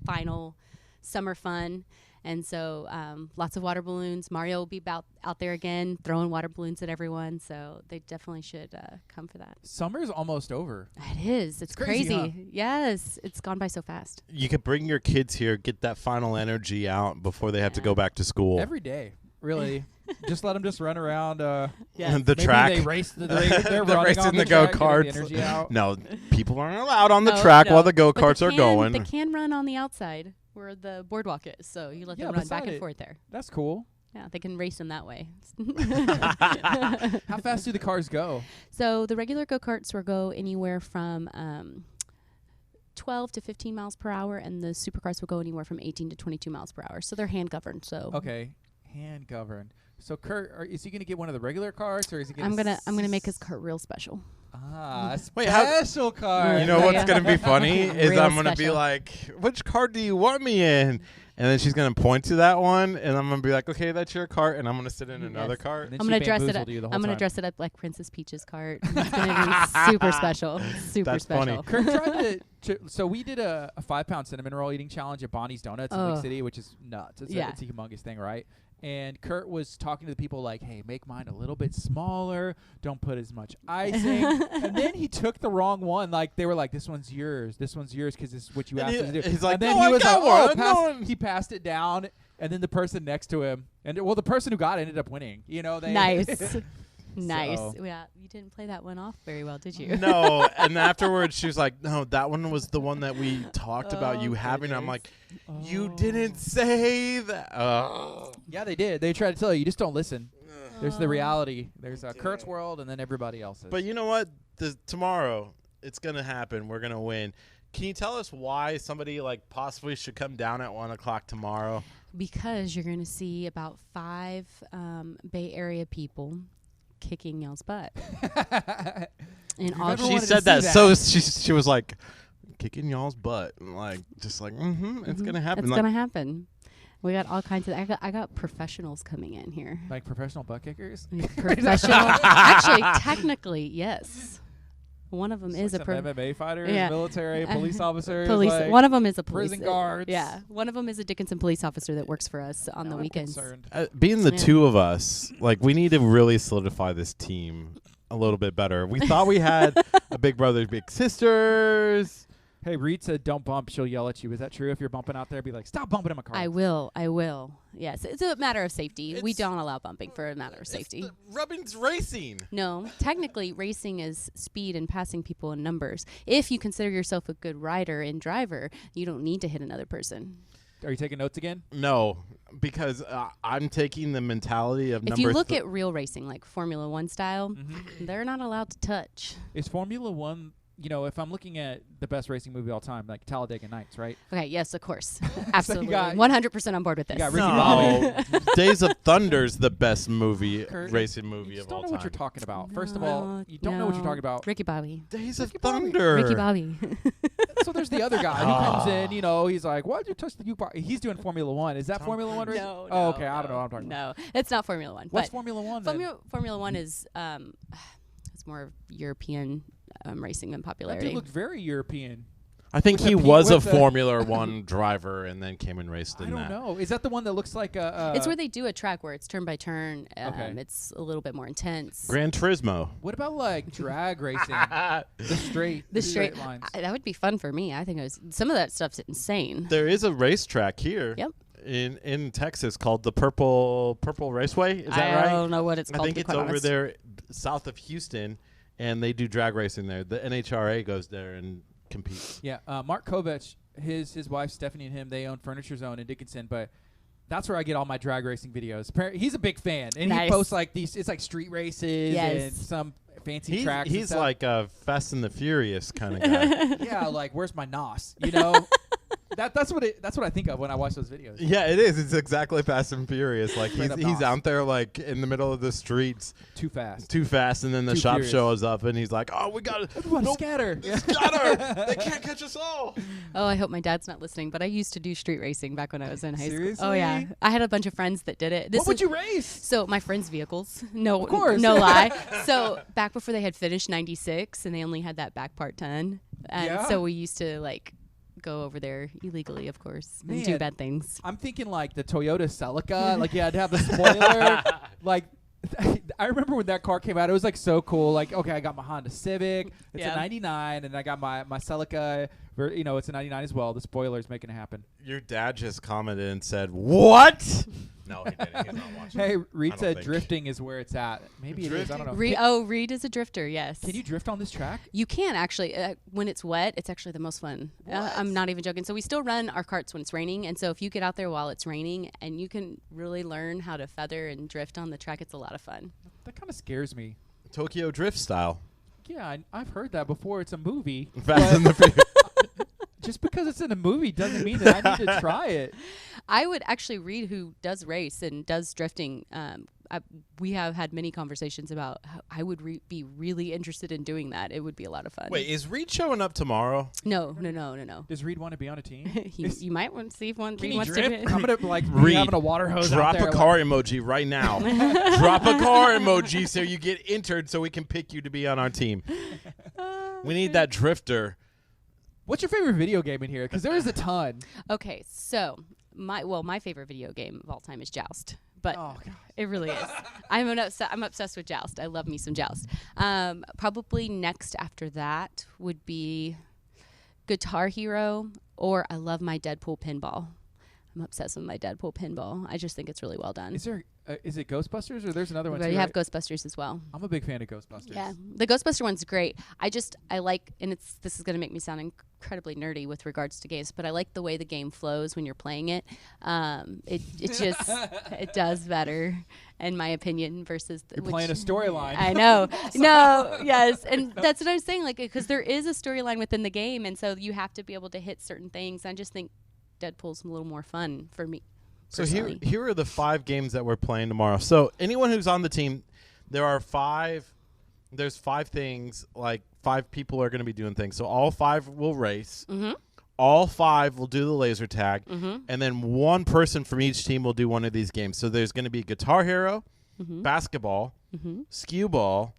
Speaker 3: final summer fun. And so lots of water balloons. Mario will be out there again, throwing water balloons at everyone. So they definitely should come for that.
Speaker 1: Summer's almost over.
Speaker 3: It is. It's crazy.
Speaker 1: Huh?
Speaker 3: Yes. It's gone by so fast.
Speaker 2: You could bring your kids here, get that final energy out before they have to go back to school.
Speaker 1: Every day, really. Just let them just run around.
Speaker 2: The
Speaker 1: Maybe
Speaker 2: track.
Speaker 1: They race. They're running
Speaker 2: racing
Speaker 1: on
Speaker 2: the
Speaker 1: track,
Speaker 2: go-karts.
Speaker 1: getting the energy out.
Speaker 2: No, people aren't allowed on the track while the go-karts are going.
Speaker 3: They can run on the outside where the boardwalk is. So you let them run back and forth there.
Speaker 1: That's cool.
Speaker 3: Yeah, they can race them that way.
Speaker 1: How fast do the cars go?
Speaker 3: So the regular go-karts will go anywhere from 12 to 15 miles per hour, and the supercars will go anywhere from 18 to 22 miles per hour. So they're hand-governed. So
Speaker 1: okay, hand-governed. So Kurt, is he going to get one of the regular cars, or is he going?
Speaker 3: I'm gonna make his cart real special.
Speaker 1: A
Speaker 2: Wait,
Speaker 1: special car.
Speaker 2: You know what's going to be funny is
Speaker 3: Real
Speaker 2: I'm going to be
Speaker 3: special.
Speaker 2: like, which cart do you want me in? And then she's going to point to that one, and I'm going to be like, okay, that's your cart, and I'm going to sit in another
Speaker 3: Yes.
Speaker 2: cart.
Speaker 1: Then
Speaker 3: I'm
Speaker 1: she
Speaker 3: gonna dress it
Speaker 1: bamboozled
Speaker 3: up.
Speaker 1: you the whole
Speaker 3: I'm gonna
Speaker 1: time.
Speaker 3: dress it up like Princess Peach's cart. It's gonna be super special. Super
Speaker 2: That's
Speaker 3: special.
Speaker 2: funny.
Speaker 1: Kurt tried to. So we did a 5-pound cinnamon roll eating challenge at Bonnie's Donuts in Lake
Speaker 3: Oh.
Speaker 1: City, which is nuts. It's
Speaker 3: Yeah.
Speaker 1: it's a humongous thing, right? And Kurt was talking to the people like, hey, make mine a little bit smaller. Don't put as much icing. And then he took the wrong one. Like, they were like, this one's yours. This one's yours because this is what you
Speaker 2: And
Speaker 1: asked us to do.
Speaker 2: he's like,
Speaker 1: and then
Speaker 2: no,
Speaker 1: he
Speaker 2: I
Speaker 1: was
Speaker 2: got
Speaker 1: like,
Speaker 2: one.
Speaker 1: oh,
Speaker 2: No.
Speaker 1: he passed it down. And then the person next to him, the person who got it ended up winning. They
Speaker 3: Nice. Nice.
Speaker 1: So-
Speaker 3: Yeah, you didn't play that one off very well, did you?
Speaker 2: No, and afterwards she was like, no, that one was the one that we talked about you having. I'm like, you didn't say that.
Speaker 1: Yeah, they did. They tried to tell you. You just don't listen. There's the reality. There's Kurt's world and then everybody else's.
Speaker 2: But you know what? Tomorrow, it's going to happen. We're going to win. Can you tell us why somebody possibly should come down at 1 o'clock tomorrow?
Speaker 3: Because you're going to see about 5 Bay Area people kicking y'all's butt. And
Speaker 1: You've
Speaker 3: all
Speaker 1: ever
Speaker 2: She
Speaker 1: wanted to
Speaker 2: said
Speaker 1: see
Speaker 2: that,
Speaker 1: that.
Speaker 2: so she was like, kicking y'all's butt. It's going to happen.
Speaker 3: It's going to happen. We got all kinds of. I got professionals coming in here.
Speaker 1: Like professional butt kickers?
Speaker 3: Professional. Actually, technically, yes. One of them
Speaker 1: It's
Speaker 3: is
Speaker 1: like
Speaker 3: a
Speaker 1: some MMA fighters,
Speaker 3: Yeah.
Speaker 1: military, police officers.
Speaker 3: police.
Speaker 1: Like,
Speaker 3: One of them is a police
Speaker 1: prison guards.
Speaker 3: Yeah, one of them is a Dickinson police officer that works for us on the
Speaker 1: I'm
Speaker 3: weekends.
Speaker 1: concerned.
Speaker 2: Being the
Speaker 3: Yeah.
Speaker 2: two of us, like, we need to really solidify this team a little bit better. We thought we had a big brothers, big sisters.
Speaker 1: Hey, Reed said don't bump. She'll yell at you. Is that true? If you're bumping out there, be like, stop bumping in my car.
Speaker 3: I will. Yes, it's a matter of safety. We
Speaker 2: It's-
Speaker 3: don't allow bumping for a matter of safety.
Speaker 2: Rubbing's racing.
Speaker 3: No, technically, racing is speed and passing people in numbers. If you consider yourself a good rider and driver, you don't need to hit another person.
Speaker 1: Are you taking notes again?
Speaker 2: No, because I'm taking the mentality of
Speaker 3: If you look at real racing, like Formula One style, they're not allowed to touch.
Speaker 1: Is Formula One, if I'm looking at the best racing movie of all time, like Talladega Nights, right?
Speaker 3: Okay, yes, of course. Absolutely.
Speaker 1: got-
Speaker 3: 100% on board with this.
Speaker 1: got Ricky
Speaker 2: No, Days of Thunder's the best
Speaker 1: Kurt,
Speaker 2: racing
Speaker 1: You
Speaker 2: movie
Speaker 1: just
Speaker 2: of
Speaker 1: don't
Speaker 2: all
Speaker 1: know what you're
Speaker 2: time.
Speaker 1: talking about. First of all, you don't know what you're talking about.
Speaker 3: Ricky Bobby.
Speaker 2: Days of
Speaker 1: Ricky Bobby.
Speaker 2: Thunder.
Speaker 3: Ricky Bobby.
Speaker 1: So there's the other guy who comes in, he's like, why'd you touch the U-Bar? He's doing Formula One. Is that Formula One racing?
Speaker 3: No.
Speaker 1: Oh, okay. I don't know what I'm talking about.
Speaker 3: No, it's not Formula One.
Speaker 1: What's
Speaker 3: but
Speaker 1: Formula One then?
Speaker 3: Formula One is it's more European racing in
Speaker 1: That
Speaker 3: popularity.
Speaker 1: dude looked very European.
Speaker 2: I think
Speaker 1: With
Speaker 2: he
Speaker 1: the P-
Speaker 2: was a
Speaker 1: with the-
Speaker 2: Formula One driver and then came and raced
Speaker 1: I
Speaker 2: in
Speaker 1: don't
Speaker 2: that.
Speaker 1: know. Is that the one that looks like a...
Speaker 3: it's where they do a track where it's turn by turn.
Speaker 1: Okay.
Speaker 3: It's a little bit more intense.
Speaker 2: Gran Turismo.
Speaker 1: What about like drag racing? The straight lines.
Speaker 3: That would be fun for me. I think some of that stuff's insane.
Speaker 2: There is a racetrack here.
Speaker 3: Yep.
Speaker 2: In Texas called the Purple Raceway. Is that
Speaker 3: I
Speaker 2: right?
Speaker 3: don't know what it's
Speaker 2: I
Speaker 3: called.
Speaker 2: think
Speaker 3: to be
Speaker 2: it's
Speaker 3: quite
Speaker 2: over
Speaker 3: honest.
Speaker 2: there south of Houston, and they do drag racing there. The NHRA goes there and competes.
Speaker 1: Yeah, Mark Kovach, his wife Stephanie and him, they own Furniture Zone in Dickinson, but that's where I get all my drag racing videos. He's a big fan, and he
Speaker 3: Nice.
Speaker 1: posts like these. It's like street races and
Speaker 3: Yes.
Speaker 1: some fancy tracks. and
Speaker 2: He's
Speaker 1: stuff.
Speaker 2: like a Fast and the Furious kind of guy.
Speaker 1: yeah, like where's my nos? That's what I think of when I watch those videos.
Speaker 2: Yeah, it is. It's exactly Fast and Furious. Like
Speaker 1: Straight up
Speaker 2: he's
Speaker 1: nos.
Speaker 2: out there like in the middle of the streets
Speaker 1: Too fast.
Speaker 2: too fast, and then the
Speaker 1: Too
Speaker 2: shop
Speaker 1: furious.
Speaker 2: shows up, and he's like, "Oh, we got to
Speaker 1: Everyone scatter.
Speaker 2: scatter! They can't catch us all."
Speaker 3: Oh, I hope my dad's not listening, but I used to do street racing back when I was in high school.
Speaker 1: Seriously?
Speaker 3: Oh yeah, I had a bunch of friends that did it.
Speaker 1: What would you race?
Speaker 3: So my friends' vehicles. No,
Speaker 1: Of course.
Speaker 3: no lie. So back before they had finished 96 and they only had that back part ton. And
Speaker 1: Yeah?
Speaker 3: so we used to like go over there illegally, of course, and do
Speaker 1: Man.
Speaker 3: bad things.
Speaker 1: I'm thinking like the Toyota Celica. Like you had to have the spoiler. Like I remember when that car came out, it was like so cool. Like, okay, I got my Honda Civic. It's
Speaker 3: Yeah.
Speaker 1: a 99, and I got my Celica. It's a 99 as well. The spoiler's making it happen.
Speaker 2: Your dad just commented and said, "What?" No, he didn't. He's not watching.
Speaker 1: Hey,
Speaker 2: I
Speaker 1: Reed
Speaker 2: don't
Speaker 1: said
Speaker 2: think.
Speaker 1: drifting is where it's at. Maybe it is. I don't know.
Speaker 3: Reed is a drifter, yes.
Speaker 1: Can you drift on this track?
Speaker 3: You can actually. When it's wet, it's actually the most fun. I'm not even joking. So we still run our carts when it's raining, and so if you get out there while it's raining, and you can really learn how to feather and drift on the track, it's a lot of fun.
Speaker 1: That kind of scares me.
Speaker 2: Tokyo Drift style.
Speaker 1: Yeah, I've heard that before. It's a movie.
Speaker 2: Fast and the Furious.
Speaker 1: Just because it's in a movie doesn't mean that I need to try it.
Speaker 3: I would actually Reed, who does race and does drifting. We have had many conversations about how I would be really interested in doing that. It would be a lot of fun.
Speaker 2: Wait, is Reed showing up tomorrow?
Speaker 3: No.
Speaker 1: Does Reed want to be on a team?
Speaker 3: You might want to see if Reed
Speaker 1: Can he
Speaker 3: wants
Speaker 1: drift?
Speaker 3: to.
Speaker 1: I'm gonna like
Speaker 2: Reed,
Speaker 1: having a water hose
Speaker 2: Drop
Speaker 1: out there.
Speaker 2: a car emoji right now. Drop a car emoji so you get entered so we can pick you to be on our team. We need that drifter.
Speaker 1: What's your favorite video game in here? Because there is a ton.
Speaker 3: Okay, so my favorite video game of all time is Joust. But
Speaker 1: Oh god.
Speaker 3: it really is. I'm obsessed with Joust. I love me some Joust. Probably next after that would be Guitar Hero, or I love my Deadpool pinball. I'm obsessed with my Deadpool pinball. I just think it's really well done.
Speaker 1: Is it Ghostbusters or there's another one?
Speaker 3: But
Speaker 1: too,
Speaker 3: you have
Speaker 1: right?
Speaker 3: Ghostbusters as well.
Speaker 1: I'm a big fan of Ghostbusters.
Speaker 3: Yeah, the Ghostbuster one's great. I like, and this is going to make me sound incredibly nerdy with regards to games, but I like the way the game flows when you're playing it. It just it does better, in my opinion, versus
Speaker 1: You're playing a storyline.
Speaker 3: I know, no, yes, and that's what I'm saying. Like, because there is a storyline within the game, and so you have to be able to hit certain things. I just think Deadpool's a little more fun for me.
Speaker 2: So
Speaker 3: personally.
Speaker 2: here are the 5 games that we're playing tomorrow. So anyone who's on the team, there's 5 things, like 5 people are going to be doing things. So all 5 will race.
Speaker 3: Mm-hmm.
Speaker 2: All 5 will do the laser tag.
Speaker 3: Mm-hmm.
Speaker 2: And then one person from each team will do one of these games. So there's going to be Guitar Hero,
Speaker 3: Mm-hmm.
Speaker 2: basketball,
Speaker 3: Mm-hmm.
Speaker 2: skee ball,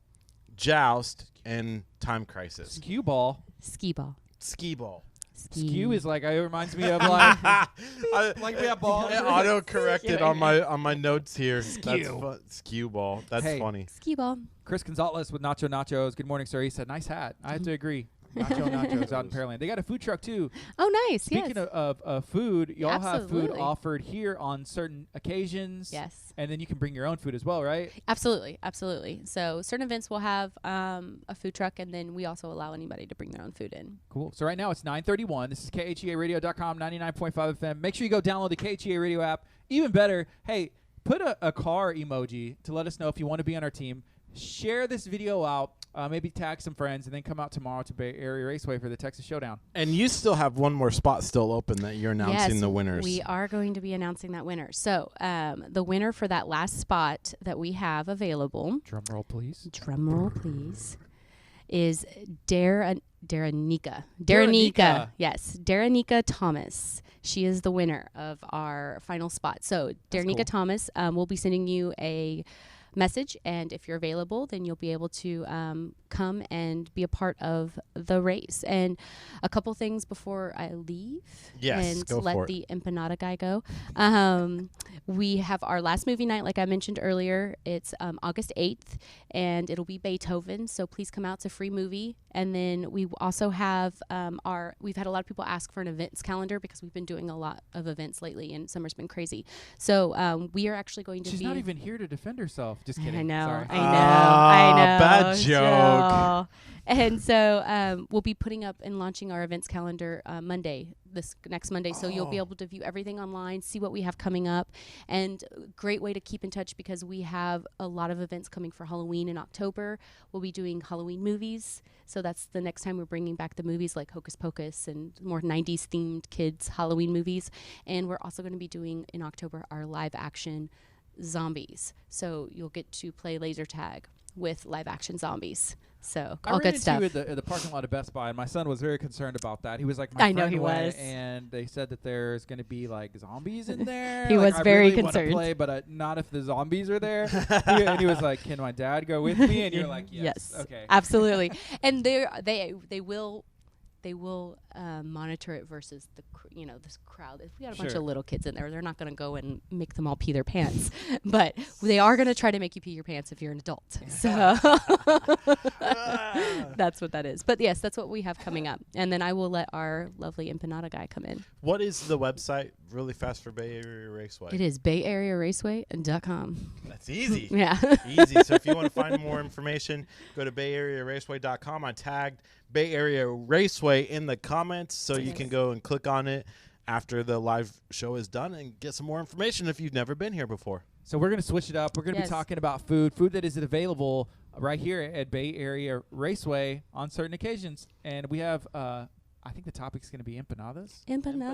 Speaker 2: Joust, and Time Crisis.
Speaker 1: Skew ball.
Speaker 3: Skee ball.
Speaker 2: Skee ball.
Speaker 1: Skew is like, it reminds me of like, like we have balls.
Speaker 2: Auto corrected on my notes here.
Speaker 1: Skew.
Speaker 2: That's skew ball. That's funny.
Speaker 3: Skee ball.
Speaker 1: Chris Gonzalez with Nacho Nachos. Good morning, sir. He said, nice hat. I have to agree. Nacho Nachos out in Pearland. They got a food truck too.
Speaker 3: Oh, nice.
Speaker 1: Speaking
Speaker 3: yes.
Speaker 1: of food, y'all have food
Speaker 3: Absolutely.
Speaker 1: offered here on certain occasions.
Speaker 3: Yes.
Speaker 1: And then you can bring your own food as well, right?
Speaker 3: Absolutely. Absolutely. So certain events will have a food truck, and then we also allow anybody to bring their own food in.
Speaker 1: Cool. So right now it's 9:31. This is KHEARadio.com, 99.5 FM. Make sure you go download the KHEA Radio app. Even better, hey, put a car emoji to let us know if you want to be on our team. Share this video out. Maybe tag some friends, and then come out tomorrow to Bay Area Raceway for the Texas Showdown.
Speaker 2: And you still have one more spot still open that you're announcing the winners.
Speaker 3: We are going to be announcing that winner. So the winner for that last spot that we have available,
Speaker 1: Drum roll, please.
Speaker 3: is Daranika.
Speaker 1: Daranika.
Speaker 3: Yes, Daranika Thomas. She is the winner of our final spot. So Daranika
Speaker 1: cool.
Speaker 3: Thomas, we'll be sending you a message, and if you're available, then you'll be able to come and be a part of the race. And a couple things before I leave,
Speaker 2: Yes,
Speaker 3: and
Speaker 2: go
Speaker 3: let
Speaker 2: for it.
Speaker 3: the empanada guy go. We have our last movie night, like I mentioned earlier. It's August 8th, and it'll be Beethoven, so please come out. It's a free movie. And then we also have we've had a lot of people ask for an events calendar because we've been doing a lot of events lately, and summer's been crazy. So we are actually going to
Speaker 1: She's not even here to defend herself. Just kidding.
Speaker 3: I know.
Speaker 1: Sorry.
Speaker 3: I know.
Speaker 2: Bad joke.
Speaker 3: So, and so we'll be putting up and launching our events calendar Monday, this next Monday. So you'll be able to view everything online, see what we have coming up, and great way to keep in touch because we have a lot of events coming for Halloween in October. We'll be doing Halloween movies. So that's the next time we're bringing back the movies like Hocus Pocus and more 90s themed kids Halloween movies. And we're also going to be doing in October our live action zombies. So you'll get to play laser tag with live action zombies. So all good stuff.
Speaker 1: I ran into you at the parking lot of Best Buy, and my son was very concerned about that. He was like,
Speaker 3: I know
Speaker 1: friend
Speaker 3: he
Speaker 1: went,
Speaker 3: was.
Speaker 1: and they said that there's going to be like zombies in there.
Speaker 3: He
Speaker 1: like,
Speaker 3: was
Speaker 1: I
Speaker 3: very
Speaker 1: really wanna
Speaker 3: concerned.
Speaker 1: play, but not if the zombies are there. And he was like, "Can my dad go with me?" And you're like, "Yes, okay."
Speaker 3: Absolutely. And they will monitor it versus this crowd. If we got a bunch
Speaker 1: Sure.
Speaker 3: of little kids in there, they're not going to go and make them all pee their pants. But they are going to try to make you pee your pants if you're an adult. So that's what that is. But yes, that's what we have coming up. And then I will let our lovely empanada guy come in.
Speaker 2: What is the website really fast for Bay Area Raceway?
Speaker 3: It is BayAreaRaceway.com.
Speaker 2: That's easy.
Speaker 3: Yeah.
Speaker 2: Easy. So if you want to find more information, go to BayAreaRaceway.com. I tagged Bay Area Raceway in the comments, so you can go and click on it after the live show is done and get some more information if you've never been here before.
Speaker 1: So we're going to switch it up. We're going to be talking about food that is available right here at Bay Area Raceway on certain occasions. And we have, I think the topic's going to be empanadas.
Speaker 3: Empanadas.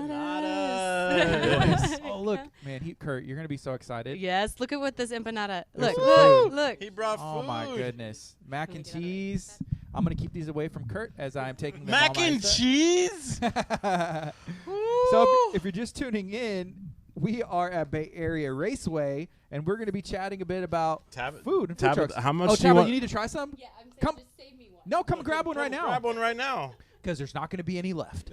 Speaker 1: Oh, look, man, Kurt, you're going to be so excited.
Speaker 3: Yes, look at what this empanada.
Speaker 1: There's
Speaker 3: Look,
Speaker 1: some
Speaker 3: look,
Speaker 1: food.
Speaker 3: look.
Speaker 2: He brought food.
Speaker 1: Oh, my goodness. Mac and
Speaker 3: Let me get out of
Speaker 1: cheese. I'm going to keep these away from Kurt as I'm taking them
Speaker 2: Mac
Speaker 1: all
Speaker 2: and
Speaker 1: myself.
Speaker 2: cheese?
Speaker 1: So if you're just tuning in, we are at Bay Area Raceway, and we're going to be chatting a bit about food and food
Speaker 2: Tabitha,
Speaker 1: trucks.
Speaker 2: how much
Speaker 1: Oh,
Speaker 2: do you
Speaker 1: Tabitha,
Speaker 2: want?
Speaker 1: you need to try some?
Speaker 3: Yeah, I'm saying
Speaker 1: Come-
Speaker 3: just save me one.
Speaker 1: No, come grab one right now.
Speaker 2: Grab one right now.
Speaker 1: Because there's not going to be any left.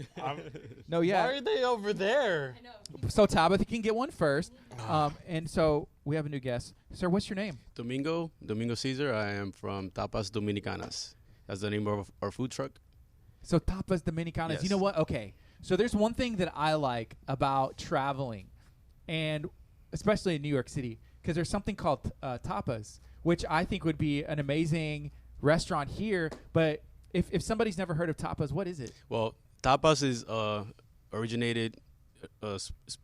Speaker 1: No,
Speaker 2: Why
Speaker 1: yeah.
Speaker 2: are they over there?
Speaker 3: I know.
Speaker 1: So Tabitha can get one first. And so we have a new guest. Sir, what's your name?
Speaker 4: Domingo Caesar. I am from Tapas Dominicanas. That's the name of our food truck.
Speaker 1: So Tapas Dominicanas.
Speaker 4: Yes.
Speaker 1: You know what? Okay. So there's one thing that I like about traveling, and especially in New York City, because there's something called tapas, which I think would be an amazing restaurant here. But if somebody's never heard of tapas, what is it?
Speaker 4: Well, tapas is originated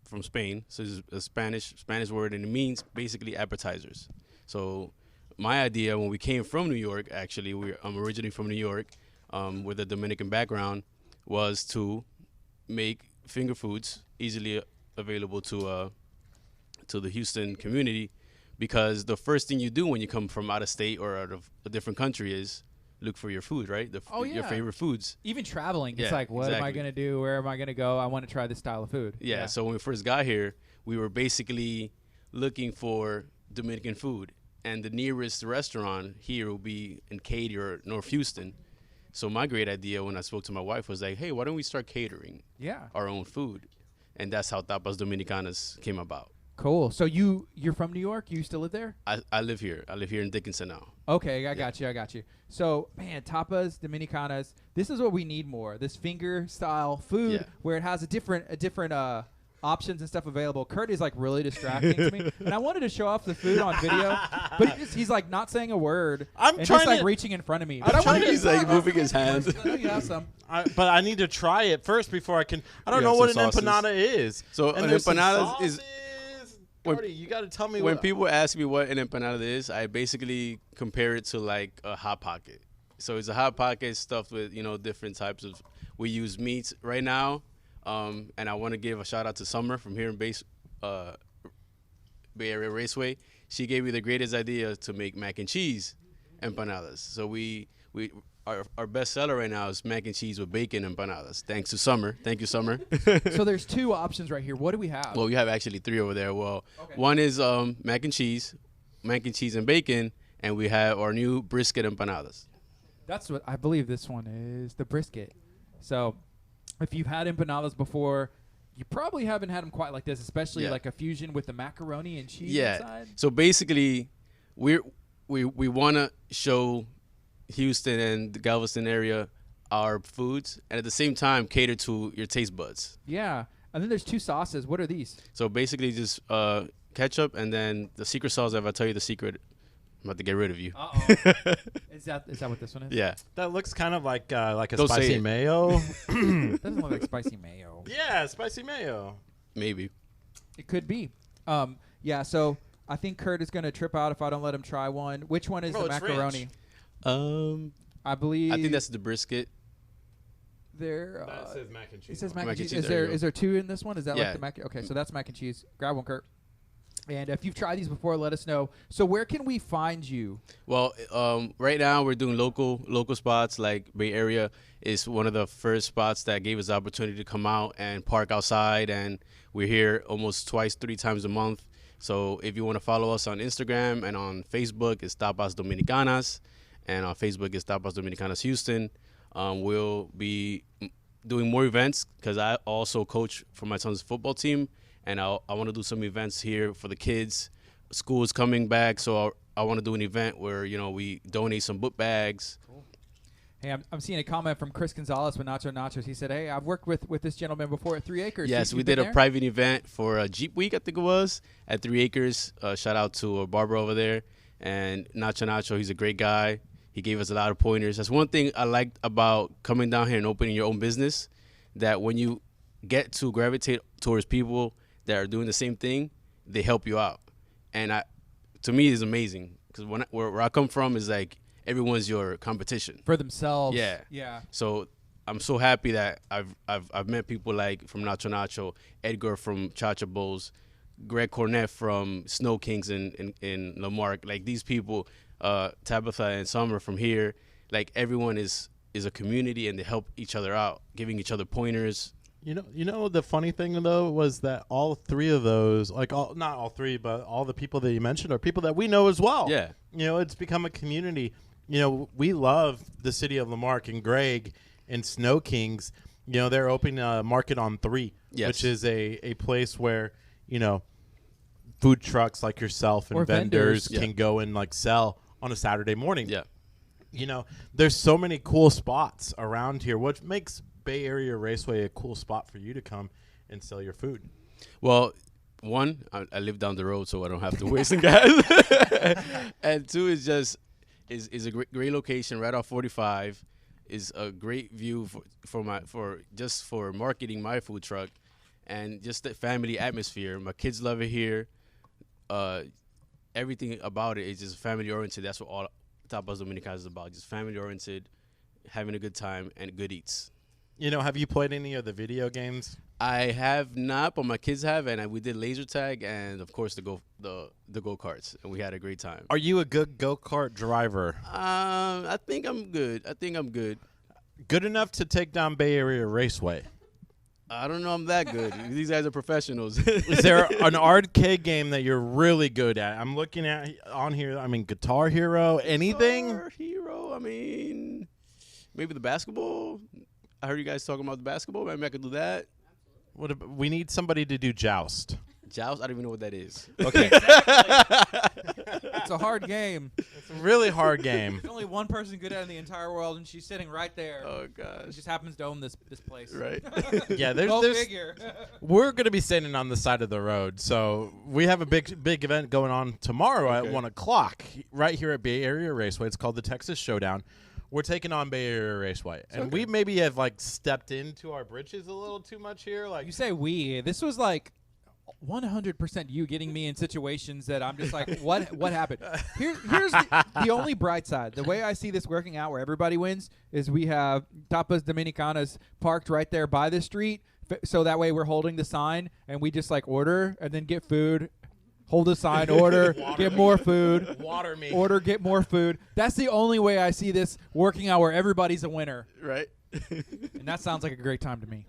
Speaker 4: from Spain, so it's a Spanish word, and it means basically appetizers. So my idea when we came from New York, actually, I'm originally from New York, with a Dominican background, was to make finger foods easily available to the Houston community, because the first thing you do when you come from out of state or out of a different country is look for your food, right? Your favorite foods.
Speaker 1: Even traveling, it's
Speaker 4: Yeah,
Speaker 1: like, what am I
Speaker 4: exactly.
Speaker 1: going to do? Where am I going to go? I want to try this style of food.
Speaker 4: Yeah, so when we first got here, we were basically looking for Dominican food. and the nearest restaurant here will be in KHEA or North Houston. So my great idea when I spoke to my wife was like, hey, why don't we start catering
Speaker 1: Yeah.
Speaker 4: our own food? And that's how Tapas Dominicanas came about.
Speaker 1: Cool. So you're from New York? You used to live there?
Speaker 4: I live here. I live here in Dickinson now.
Speaker 1: Okay, I got you. So, man, tapas dominicanas. This is what we need more. This finger style food
Speaker 4: Yeah.
Speaker 1: where it has a different options and stuff available. Kurt is like really distracting to me, and I wanted to show off the food on video, but he's like not saying a word.
Speaker 2: I'm
Speaker 1: and
Speaker 2: trying
Speaker 1: just like
Speaker 2: to-
Speaker 1: reaching in front of me.
Speaker 2: I'm
Speaker 1: But I
Speaker 2: trying
Speaker 1: wanted
Speaker 2: to-
Speaker 4: He's like moving his hands.
Speaker 1: I know you have some.
Speaker 2: But I need to try it first before I can. I don't
Speaker 4: You
Speaker 2: know
Speaker 4: have
Speaker 2: what an
Speaker 4: some sauces.
Speaker 2: empanada is.
Speaker 4: So
Speaker 2: And
Speaker 4: an
Speaker 2: there's some
Speaker 4: empanada is-
Speaker 2: sauces.
Speaker 4: when-
Speaker 2: Gardy, you got to tell me
Speaker 4: When
Speaker 2: what.
Speaker 4: people ask me what an empanada is, I basically compare it to like a hot pocket. So it's a hot pocket stuffed with different types of. We use meats right now, and I want to give a shout out to Summer from here in Bay Area Raceway. She gave me the greatest idea to make mac and cheese empanadas. So our best seller right now is mac and cheese with bacon empanadas. Thanks to Summer. Thank you, Summer.
Speaker 1: So there's two options right here. What do we have?
Speaker 4: Well, we have actually 3 over there. Well,
Speaker 1: Okay.
Speaker 4: one is mac and cheese and bacon, and we have our new brisket empanadas.
Speaker 1: That's what I believe this one is, the brisket. So if you've had empanadas before, you probably haven't had them quite like this, especially
Speaker 4: Yeah.
Speaker 1: like a fusion with the macaroni and cheese
Speaker 4: Yeah.
Speaker 1: inside.
Speaker 4: So basically, we want to show Houston and the Galveston area our foods, and at the same time cater to your taste buds.
Speaker 1: Yeah. And then there's 2 sauces. What are these?
Speaker 4: So basically, just ketchup, and then the secret sauce. If I tell you the secret, I'm about to get rid of you.
Speaker 1: Uh-oh. Is that what this one is?
Speaker 4: Yeah.
Speaker 2: That looks kind of like a
Speaker 4: Don't say
Speaker 2: spicy
Speaker 4: it.
Speaker 2: mayo.
Speaker 1: It doesn't look like spicy mayo.
Speaker 2: Yeah, spicy mayo.
Speaker 4: Maybe.
Speaker 1: It could be. Yeah, so I think Kurt is going to trip out if I don't let him try one. Which one is
Speaker 2: Oh,
Speaker 1: the
Speaker 2: it's
Speaker 1: macaroni?
Speaker 2: rich.
Speaker 1: I believe
Speaker 4: I think that's the brisket.
Speaker 1: there.
Speaker 2: That says mac and cheese.
Speaker 1: It says
Speaker 2: on
Speaker 1: mac and cheese.
Speaker 4: cheese,
Speaker 1: Is
Speaker 4: there you
Speaker 1: there
Speaker 4: go.
Speaker 1: is there 2 in this one? Is that
Speaker 4: Yeah.
Speaker 1: like the mac? Okay, so that's mac and cheese. Grab one, Kurt. And if you've tried these before, let us know. So where can we find you?
Speaker 4: Well, right now we're doing local spots. Like Bay Area is one of the first spots that gave us the opportunity to come out and park outside, and we're here almost 2-3 times a month. So if you want to follow us on Instagram and on Facebook, it's Tapas Dominicanas, and on Facebook it's Tapas Dominicanas Houston. We'll be doing more events because I also coach for my son's football team, and I want to do some events here for the kids. School is coming back, so I want to do an event where we donate some book bags.
Speaker 1: Hey, I'm seeing a comment from Chris Gonzalez with Nacho Nachos. He said, "Hey, I've worked with this gentleman before at 3 Acres."
Speaker 4: Yes,
Speaker 1: You've
Speaker 4: we
Speaker 1: been
Speaker 4: did a
Speaker 1: there?
Speaker 4: private event for a Jeep Week, I think it was, at 3 Acres. Shout out to Barbara over there. And Nacho, he's a great guy. He gave us a lot of pointers. That's one thing I liked about coming down here and opening your own business, that when you get to gravitate towards people that are doing the same thing, they help you out. And to me, it's amazing because where I come from is like everyone's your competition.
Speaker 1: for themselves.
Speaker 4: Yeah.
Speaker 1: Yeah.
Speaker 4: So I'm so happy that I've met people like from Nacho, Edgar from Chacha Bowls, Greg Cornett from Snow Kings in Lamarck. Like these people, Tabitha and Summer from here. Like everyone is a community and they help each other out, giving each other pointers.
Speaker 2: You know the funny thing though was that all 3 of those, like not all 3, but all the people that you mentioned are people that we know as well.
Speaker 4: Yeah.
Speaker 2: It's become a community. We love the city of Lamarck, and Greg and Snow Kings. They're opening a market on 3,
Speaker 4: Yes.
Speaker 2: which is a place where food trucks like yourself and
Speaker 1: Or vendors.
Speaker 2: vendors can go and like sell on a Saturday morning.
Speaker 4: Yeah.
Speaker 2: There's so many cool spots around here, which makes Bay Area Raceway a cool spot for you to come and sell your food.
Speaker 4: Well, one, I live down the road, so I don't have to waste some gas. And 2 is just is a great location right off 45. Is a great view for marketing my food truck, and just the family atmosphere. My kids love it here. Everything about it is just family oriented. That's what all Tapas Dominicanas is about. Just family oriented, having a good time and good eats.
Speaker 2: Have you played any of the video games?
Speaker 4: I have not, but my kids have, and we did laser tag and of course the go karts, and we had a great time.
Speaker 2: Are you a good go-kart driver?
Speaker 4: I think I'm good.
Speaker 2: Good enough to take down Bay Area Raceway?
Speaker 4: I don't know. I'm that good. These guys are professionals.
Speaker 2: Is there an arcade game that you're really good at? I'm looking at on here. I mean, Guitar Hero, anything?
Speaker 4: Guitar Hero. I mean, maybe the basketball. I heard you guys talking about the basketball. Maybe I could do that.
Speaker 2: We need somebody to do Joust.
Speaker 4: Joust. I don't even know what that is.
Speaker 2: Okay.
Speaker 1: It's a hard game.
Speaker 2: It's a really hard game.
Speaker 5: There's only one person good at it in the entire world, and she's sitting right there.
Speaker 4: Oh
Speaker 5: She
Speaker 4: gosh.
Speaker 5: just happens to own this place.
Speaker 4: Right.
Speaker 2: Yeah,
Speaker 5: Go
Speaker 2: there's
Speaker 5: figure.
Speaker 2: we're going to be standing on the side of the road. So we have a big event going on tomorrow at
Speaker 4: Okay.
Speaker 2: 1:00 right here at Bay Area Raceway. It's called the Texas Showdown. We're taking on Bay Area Raceway. And we maybe have like stepped into our britches a little too much here. Like
Speaker 1: You say we. This was like 100% you getting me in situations that I'm just like, what happened? Here's the only bright side. The way I see this working out where everybody wins is we have Tapas Dominicanas parked right there by the street. So that way we're holding the sign and we just like order and then get food, hold the sign, order, get more food,
Speaker 2: water me.
Speaker 1: order, get more food. That's the only way I see this working out where everybody's a winner.
Speaker 4: Right.
Speaker 1: And that sounds like a great time to me.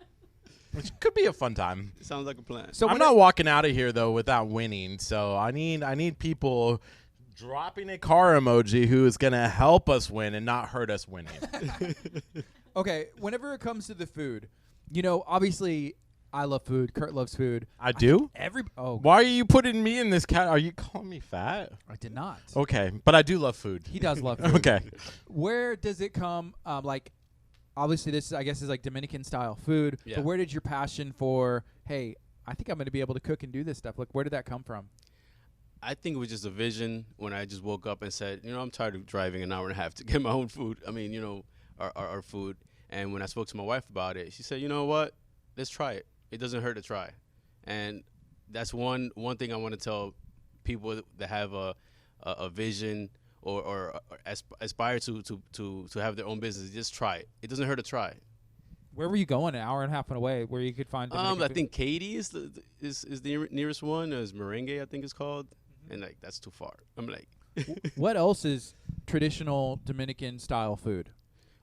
Speaker 2: Which could be a fun time.
Speaker 4: Sounds like a plan.
Speaker 1: So
Speaker 2: I'm
Speaker 1: when
Speaker 2: not walking out of here though without winning. So I need people dropping a car emoji who is going to help us win and not hurt us winning.
Speaker 1: Okay, whenever it comes to the food, obviously I love food. Curt loves food.
Speaker 2: I do?
Speaker 1: Why
Speaker 2: Why are you putting me in this cat? Are you calling me fat?
Speaker 1: I did not.
Speaker 2: Okay, but I do love food.
Speaker 1: He does love food.
Speaker 2: Okay.
Speaker 1: Where does it come? Obviously this I guess is like Dominican style food.
Speaker 4: Yeah.
Speaker 1: But where did your passion for? Hey, I think I'm going to be able to cook and do this stuff. Like, where did that come from?
Speaker 4: I think it was just a vision when I just woke up and said, I'm tired of driving an hour and a half to get my own food. I mean, our food. And when I spoke to my wife about it, she said, you know what? Let's try it. It doesn't hurt to try. And that's one thing I want to tell people that have a vision or aspire to have their own business. Just try it. It doesn't hurt to try.
Speaker 1: Where were you going? An hour and a half away, where you could find? Dominican
Speaker 4: I
Speaker 1: food?
Speaker 4: think KHEA is the nearest one. Is Merengue, I think it's called, and like that's too far. I'm like,
Speaker 1: What else is traditional Dominican style food?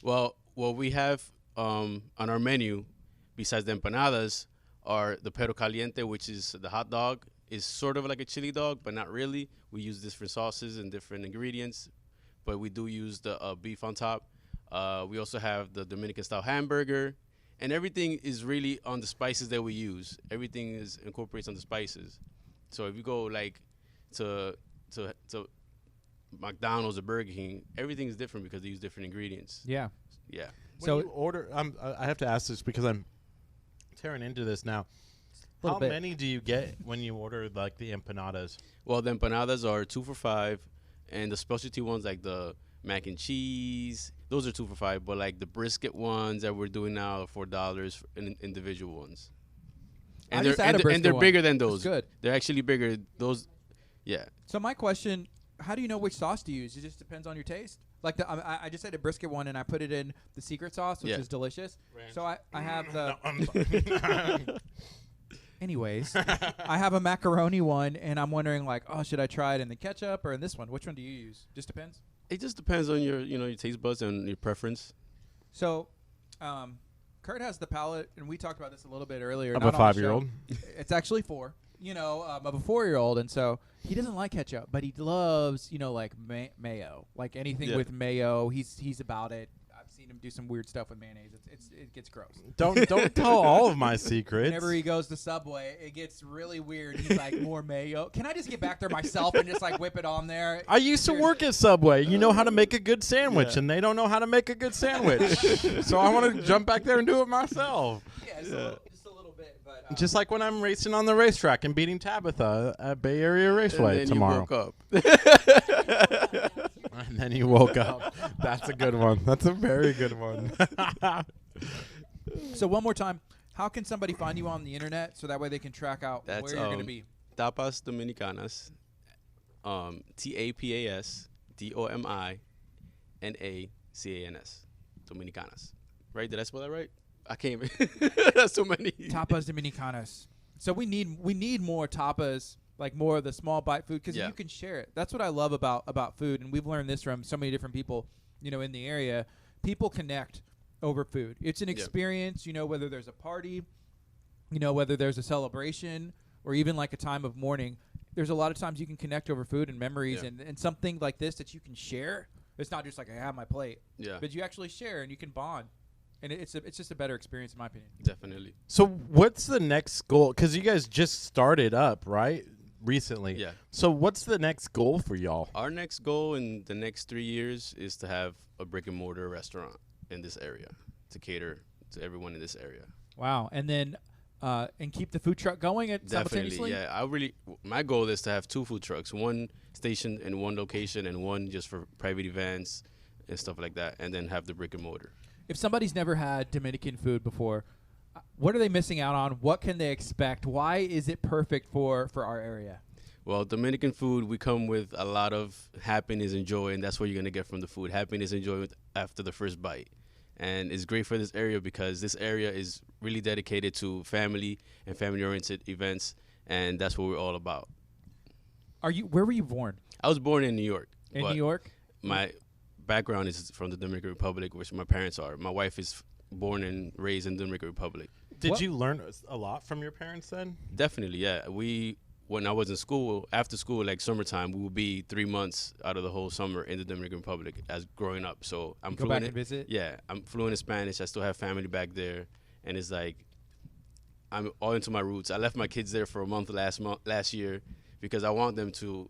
Speaker 4: well, we have on our menu, besides the empanadas, are the perro caliente, which is the hot dog. Is sort of like a chili dog, but not really. We use different sauces and different ingredients, but we do use the beef on top. We also have the Dominican style hamburger, and everything is really on the spices that we use. Everything is incorporates on the spices. So if you go like to McDonald's or Burger King, everything is different because they use different ingredients.
Speaker 1: Yeah.
Speaker 4: Yeah.
Speaker 2: When you order, I have to ask this because I'm tearing into this now.
Speaker 1: Little
Speaker 2: How
Speaker 1: bit.
Speaker 2: many do you get when you order like the empanadas?
Speaker 4: Well, the empanadas are 2 for $5, and the specialty ones like the mac and cheese, those are 2 for $5. But like the brisket ones that we're doing now are $4 in individual ones.
Speaker 1: I
Speaker 4: And
Speaker 1: just had a
Speaker 4: and
Speaker 1: brisket
Speaker 4: they're
Speaker 1: one.
Speaker 4: bigger than
Speaker 1: It's
Speaker 4: those.
Speaker 1: good.
Speaker 4: They're actually bigger. Those, yeah.
Speaker 1: So my question: how do you know which sauce to use? It just depends on your taste. Like I just had a brisket one, and I put it in the secret sauce, which
Speaker 4: Yeah.
Speaker 1: is delicious. So I have the. Anyways, I have a macaroni one, and I'm wondering like, oh, should I try it in the ketchup or in this one? Which one do you use? Just depends.
Speaker 4: It just depends on your taste buds and your preference.
Speaker 1: So, Curt has the palate, and we talked about this a little bit earlier.
Speaker 2: Of
Speaker 1: not
Speaker 2: a
Speaker 1: on the show.
Speaker 2: 5-year-old.
Speaker 1: It's actually 4. Of a 4-year-old, and so he doesn't like ketchup, but he loves, like mayo, like anything
Speaker 4: Yeah.
Speaker 1: with mayo. He's about it. I've seen him do some weird stuff with mayonnaise. It gets gross.
Speaker 2: Don't tell all of my secrets.
Speaker 1: Whenever he goes to Subway, it gets really weird. He's like, more mayo. Can I just get back there myself and just like whip it on there?
Speaker 2: I used to work at Subway. You know how to make a good sandwich, and they don't know how to make a good sandwich. So I want to jump back there and do it myself.
Speaker 1: Yeah, just a little bit, but
Speaker 2: Just like when I'm racing on the racetrack and beating Tabitha at Bay Area Raceway
Speaker 4: and then
Speaker 2: tomorrow.
Speaker 4: you woke up.
Speaker 2: And then you woke up. That's a good one. That's a very good one.
Speaker 1: So one more time, how can somebody find you on the internet so that way they can track out
Speaker 4: That's,
Speaker 1: where you're going to be?
Speaker 4: Tapas Dominicanas, TAPAS DOMINACANS, Dominicanas. Right? Did I spell that right? I can't even. That's so many.
Speaker 1: Tapas Dominicanas. So we need more tapas, like more of the small bite food, because
Speaker 4: Yeah.
Speaker 1: you can share it. That's what I love about food, and we've learned this from so many different people, in the area. People connect over food. It's an
Speaker 4: Yep.
Speaker 1: experience, whether there's a party, you know, whether there's a celebration or even like a time of mourning, there's a lot of times you can connect over food and memories and something like this that you can share. It's not just like I have my plate, but you actually share and you can bond. And it's just a better experience in my opinion.
Speaker 4: Definitely.
Speaker 2: So what's the next goal? Because you guys just started up, right? Recently.
Speaker 4: Yeah.
Speaker 2: So what's the next goal for y'all?
Speaker 4: Our next goal in the next 3 years is to have a brick and mortar restaurant in this area to cater to everyone in this area.
Speaker 1: Wow. And then and keep the food truck going simultaneously?
Speaker 4: Definitely, yeah. My goal is to have 2 food trucks, one stationed in one location and one just for private events and stuff like that, and then have the brick and mortar.
Speaker 1: If somebody's never had Dominican food before, what are they missing out on? What can they expect? Why is it perfect for our area?
Speaker 4: Well, Dominican food, we come with a lot of happiness and joy, and that's what you're going to get from the food. Happiness and joy after the first bite. And it's great for this area because this area is really dedicated to family and family-oriented events, and that's what we're all about.
Speaker 1: Where were you born?
Speaker 4: I was born in New York.
Speaker 1: In New York?
Speaker 4: My background is from the Dominican Republic, which my parents are. My wife is born and raised in the Dominican Republic.
Speaker 2: Did you learn a lot from your parents then?
Speaker 4: Definitely, yeah. When I was in school, after school, like summertime, we would be 3 months out of the whole summer in the Dominican Republic as growing up. So I'm
Speaker 1: go
Speaker 4: fluent.
Speaker 1: Back and visit?
Speaker 4: Yeah, I'm fluent in Spanish. I still have family back there, and it's like I'm all into my roots. I left my kids there for a month last year because I want them to,